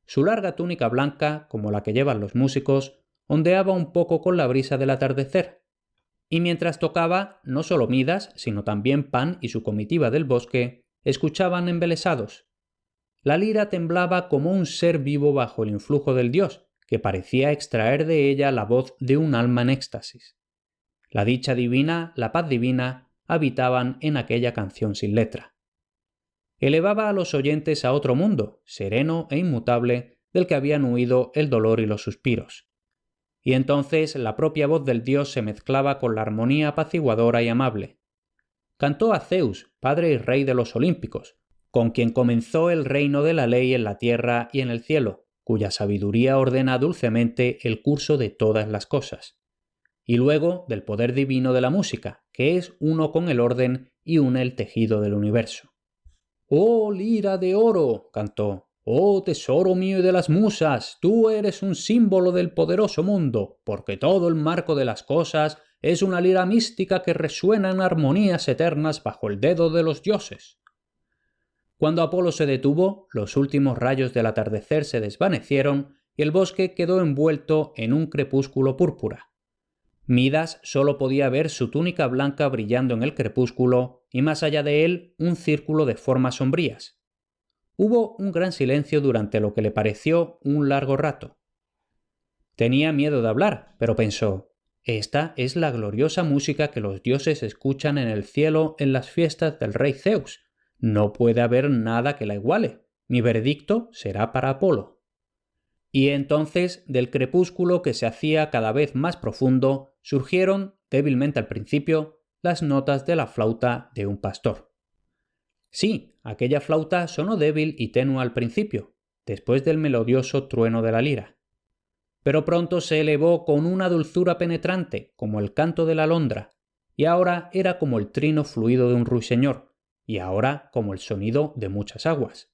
Su larga túnica blanca, como la que llevan los músicos, ondeaba un poco con la brisa del atardecer. Y mientras tocaba, no solo Midas, sino también Pan y su comitiva del bosque, escuchaban embelesados. La lira temblaba como un ser vivo bajo el influjo del dios, que parecía extraer de ella la voz de un alma en éxtasis. La dicha divina, la paz divina, habitaban en aquella canción sin letra. Elevaba a los oyentes a otro mundo, sereno e inmutable, del que habían huido el dolor y los suspiros. Y entonces la propia voz del dios se mezclaba con la armonía apaciguadora y amable. Cantó a Zeus, padre y rey de los olímpicos, con quien comenzó el reino de la ley en la tierra y en el cielo, cuya sabiduría ordena dulcemente el curso de todas las cosas. Y luego del poder divino de la música, que es uno con el orden y une el tejido del universo. «Oh lira de oro», cantó, «oh tesoro mío y de las musas, tú eres un símbolo del poderoso mundo, porque todo el marco de las cosas es una lira mística que resuena en armonías eternas bajo el dedo de los dioses». Cuando Apolo se detuvo, los últimos rayos del atardecer se desvanecieron y el bosque quedó envuelto en un crepúsculo púrpura. Midas solo podía ver su túnica blanca brillando en el crepúsculo y más allá de él un círculo de formas sombrías. Hubo un gran silencio durante lo que le pareció un largo rato. Tenía miedo de hablar, pero pensó: «Esta es la gloriosa música que los dioses escuchan en el cielo en las fiestas del rey Zeus. No puede haber nada que la iguale. Mi veredicto será para Apolo». Y entonces, del crepúsculo que se hacía cada vez más profundo, surgieron, débilmente al principio, las notas de la flauta de un pastor. Sí, aquella flauta sonó débil y tenue al principio, después del melodioso trueno de la lira. Pero pronto se elevó con una dulzura penetrante, como el canto de la alondra, y ahora era como el trino fluido de un ruiseñor, y ahora como el sonido de muchas aguas.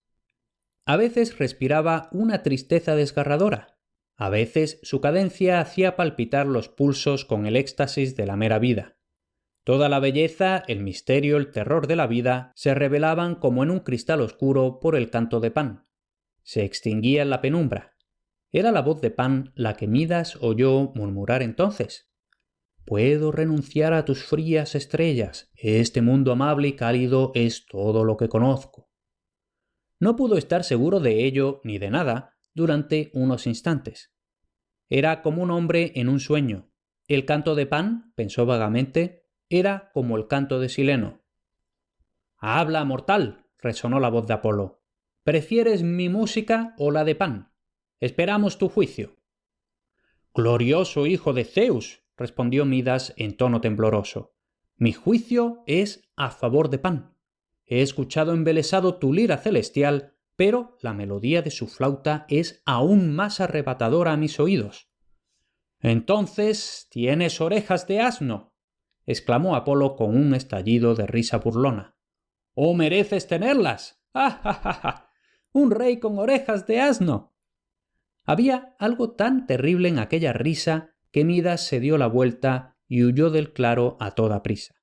A veces respiraba una tristeza desgarradora, a veces su cadencia hacía palpitar los pulsos con el éxtasis de la mera vida. Toda la belleza, el misterio, el terror de la vida se revelaban como en un cristal oscuro por el canto de Pan. Se extinguía en la penumbra. Era la voz de Pan la que Midas oyó murmurar entonces: «Puedo renunciar a tus frías estrellas, este mundo amable y cálido es todo lo que conozco». No pudo estar seguro de ello ni de nada durante unos instantes. Era como un hombre en un sueño. El canto de Pan, pensó vagamente, era como el canto de Sileno. «Habla, mortal», resonó la voz de Apolo. «¿Prefieres mi música o la de Pan? Esperamos tu juicio». «Glorioso hijo de Zeus», respondió Midas en tono tembloroso. «Mi juicio es a favor de Pan. He escuchado embelesado tu lira celestial, pero la melodía de su flauta es aún más arrebatadora a mis oídos». «Entonces tienes orejas de asno», exclamó Apolo con un estallido de risa burlona. «¡Oh, mereces tenerlas! ¡Ah, ja, ja, ja! ¡Un rey con orejas de asno!». Había algo tan terrible en aquella risa que Midas se dio la vuelta y huyó del claro a toda prisa.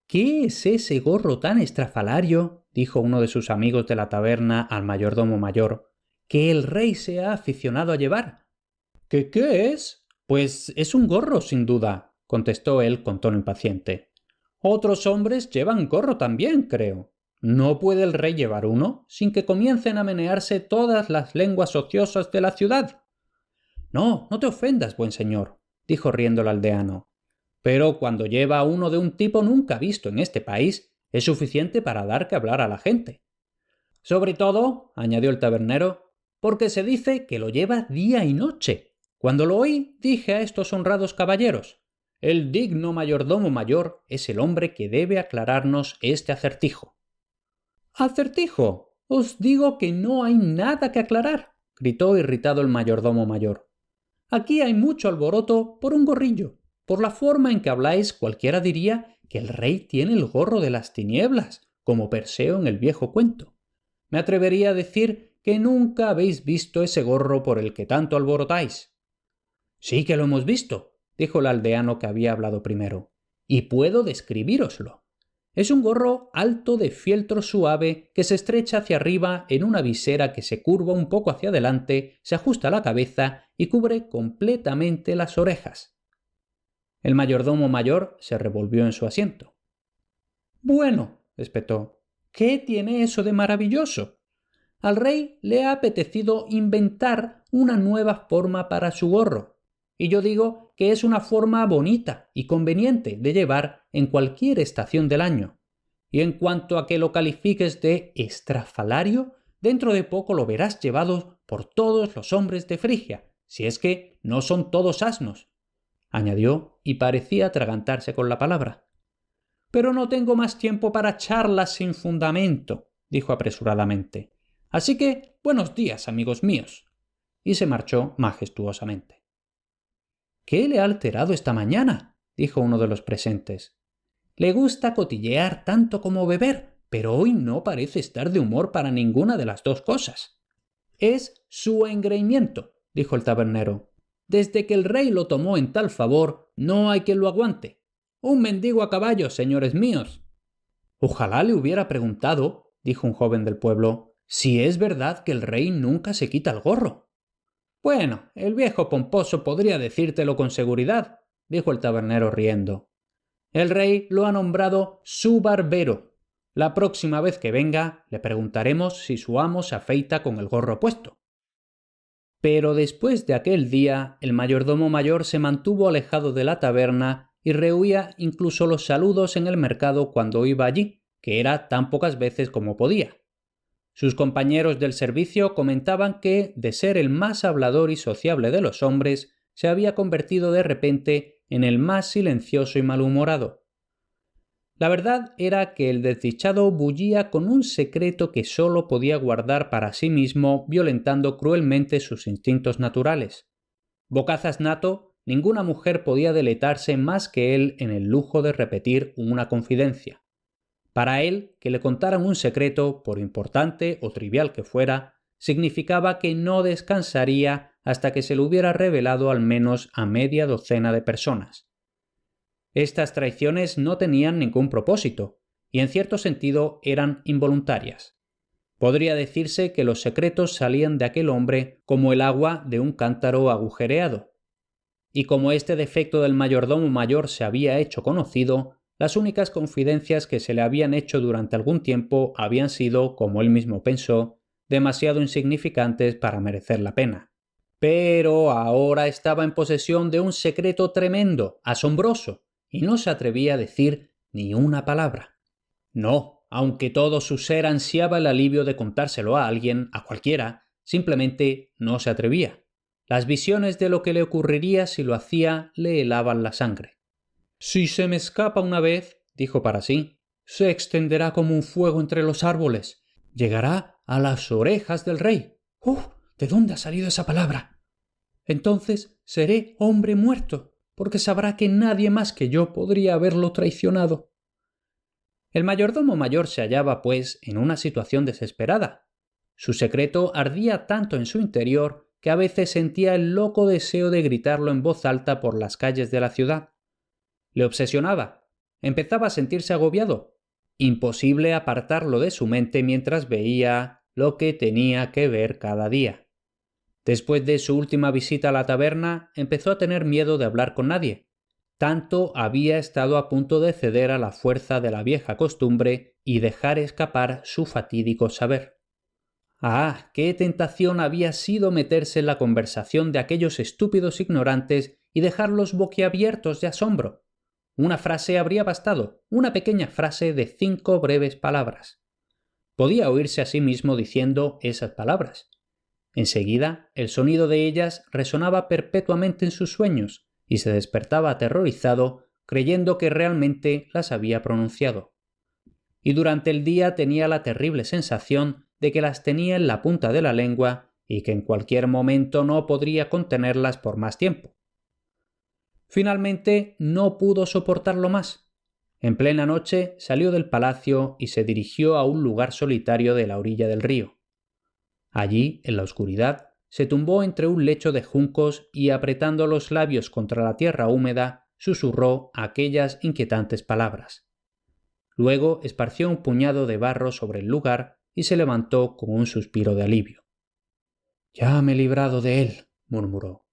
«¿Qué es ese gorro tan estrafalario?», dijo uno de sus amigos de la taberna al mayordomo mayor, «que el rey se ha aficionado a llevar». ¿Qué es? Pues es un gorro, sin duda», contestó él con tono impaciente. «Otros hombres llevan gorro también, creo. ¿No puede el rey llevar uno sin que comiencen a menearse todas las lenguas ociosas de la ciudad?» «No, no te ofendas, buen señor», dijo riendo el aldeano. «Pero cuando lleva uno de un tipo nunca visto en este país, es suficiente para dar que hablar a la gente. Sobre todo», añadió el tabernero, «porque se dice que lo lleva día y noche. Cuando lo oí, dije a estos honrados caballeros: el digno mayordomo mayor es el hombre que debe aclararnos este acertijo». «¿Acertijo? Os digo que no hay nada que aclarar», gritó irritado el mayordomo mayor. «Aquí hay mucho alboroto por un gorrillo. Por la forma en que habláis, cualquiera diría que el rey tiene el gorro de las tinieblas, como Perseo en el viejo cuento. Me atrevería a decir que nunca habéis visto ese gorro por el que tanto alborotáis. Sí que lo hemos visto, dijo el aldeano que había hablado primero, y puedo describíroslo. Es un gorro alto de fieltro suave que se estrecha hacia arriba en una visera que se curva un poco hacia adelante, se ajusta a la cabeza y cubre completamente las orejas. El mayordomo mayor se revolvió en su asiento. Bueno, espetó, ¿qué tiene eso de maravilloso? Al rey le ha apetecido inventar una nueva forma para su gorro, y yo digo que es una forma bonita y conveniente de llevar en cualquier estación del año. Y en cuanto a que lo califiques de estrafalario, dentro de poco lo verás llevado por todos los hombres de Frigia, si es que no son todos asnos, añadió, y parecía atragantarse con la palabra. Pero no tengo más tiempo para charlas sin fundamento, dijo apresuradamente. Así que, buenos días, amigos míos. Y se marchó majestuosamente. ¿Qué le ha alterado esta mañana? Dijo uno de los presentes. Le gusta cotillear tanto como beber, pero hoy no parece estar de humor para ninguna de las dos cosas. Es su engreimiento, dijo el tabernero. Desde que el rey lo tomó en tal favor, no hay quien lo aguante. Un mendigo a caballo, señores míos. Ojalá le hubiera preguntado, dijo un joven del pueblo, si es verdad que el rey nunca se quita el gorro. Bueno, el viejo pomposo podría decírtelo con seguridad, dijo el tabernero riendo. El rey lo ha nombrado su barbero. La próxima vez que venga le preguntaremos si su amo se afeita con el gorro puesto. Pero después de aquel día el mayordomo mayor se mantuvo alejado de la taberna y rehuía incluso los saludos en el mercado cuando iba allí, que era tan pocas veces como podía. Sus compañeros del servicio comentaban que, de ser el más hablador y sociable de los hombres, se había convertido de repente en el más silencioso y malhumorado. La verdad era que el desdichado bullía con un secreto que sólo podía guardar para sí mismo, violentando cruelmente sus instintos naturales. Bocazas nato, ninguna mujer podía deleitarse más que él en el lujo de repetir una confidencia. Para él, que le contaran un secreto, por importante o trivial que fuera, significaba que no descansaría hasta que se lo hubiera revelado al menos a media docena de personas. Estas traiciones no tenían ningún propósito, y en cierto sentido eran involuntarias. Podría decirse que los secretos salían de aquel hombre como el agua de un cántaro agujereado. Y como este defecto del mayordomo mayor se había hecho conocido, las únicas confidencias que se le habían hecho durante algún tiempo habían sido, como él mismo pensó, demasiado insignificantes para merecer la pena. Pero ahora estaba en posesión de un secreto tremendo, asombroso, y no se atrevía a decir ni una palabra. No, aunque todo su ser ansiaba el alivio de contárselo a alguien, a cualquiera, simplemente no se atrevía. Las visiones de lo que le ocurriría si lo hacía le helaban la sangre. Si se me escapa una vez, dijo para sí, se extenderá como un fuego entre los árboles. Llegará a las orejas del rey. ¿De dónde ha salido esa palabra? Entonces seré hombre muerto, porque sabrá que nadie más que yo podría haberlo traicionado. El mayordomo mayor se hallaba, pues, en una situación desesperada. Su secreto ardía tanto en su interior que a veces sentía el loco deseo de gritarlo en voz alta por las calles de la ciudad. Le obsesionaba. Empezaba a sentirse agobiado. Imposible apartarlo de su mente mientras veía lo que tenía que ver cada día. Después de su última visita a la taberna, empezó a tener miedo de hablar con nadie. Tanto había estado a punto de ceder a la fuerza de la vieja costumbre y dejar escapar su fatídico saber. ¡Ah! ¡Qué tentación había sido meterse en la conversación de aquellos estúpidos ignorantes y dejarlos boquiabiertos de asombro! Una frase habría bastado, una pequeña frase de 5 breves palabras. Podía oírse a sí mismo diciendo esas palabras. Enseguida, el sonido de ellas resonaba perpetuamente en sus sueños y se despertaba aterrorizado, creyendo que realmente las había pronunciado. Y durante el día tenía la terrible sensación de que las tenía en la punta de la lengua y que en cualquier momento no podría contenerlas por más tiempo. Finalmente no pudo soportarlo más. En plena noche salió del palacio y se dirigió a un lugar solitario de la orilla del río. Allí, en la oscuridad, se tumbó entre un lecho de juncos y, apretando los labios contra la tierra húmeda, susurró aquellas inquietantes palabras. Luego esparció un puñado de barro sobre el lugar y se levantó con un suspiro de alivio. «Ya me he librado de él», murmuró,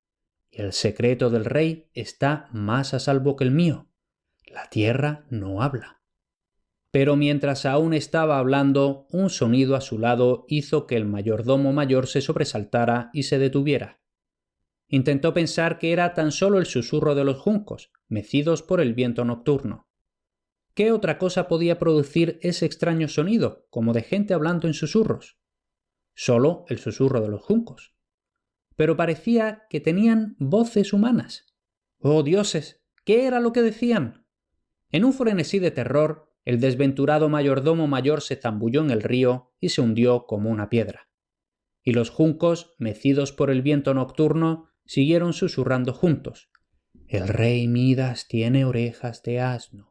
«y el secreto del rey está más a salvo que el mío. La tierra no habla». Pero mientras aún estaba hablando, un sonido a su lado hizo que el mayordomo mayor se sobresaltara y se detuviera. Intentó pensar que era tan solo el susurro de los juncos, mecidos por el viento nocturno. ¿Qué otra cosa podía producir ese extraño sonido, como de gente hablando en susurros? Solo el susurro de los juncos. Pero parecía que tenían voces humanas. ¡Oh, dioses! ¿Qué era lo que decían? En un frenesí de terror, el desventurado mayordomo mayor se zambulló en el río y se hundió como una piedra. Y los juncos, mecidos por el viento nocturno, siguieron susurrando juntos. «El rey Midas tiene orejas de asno.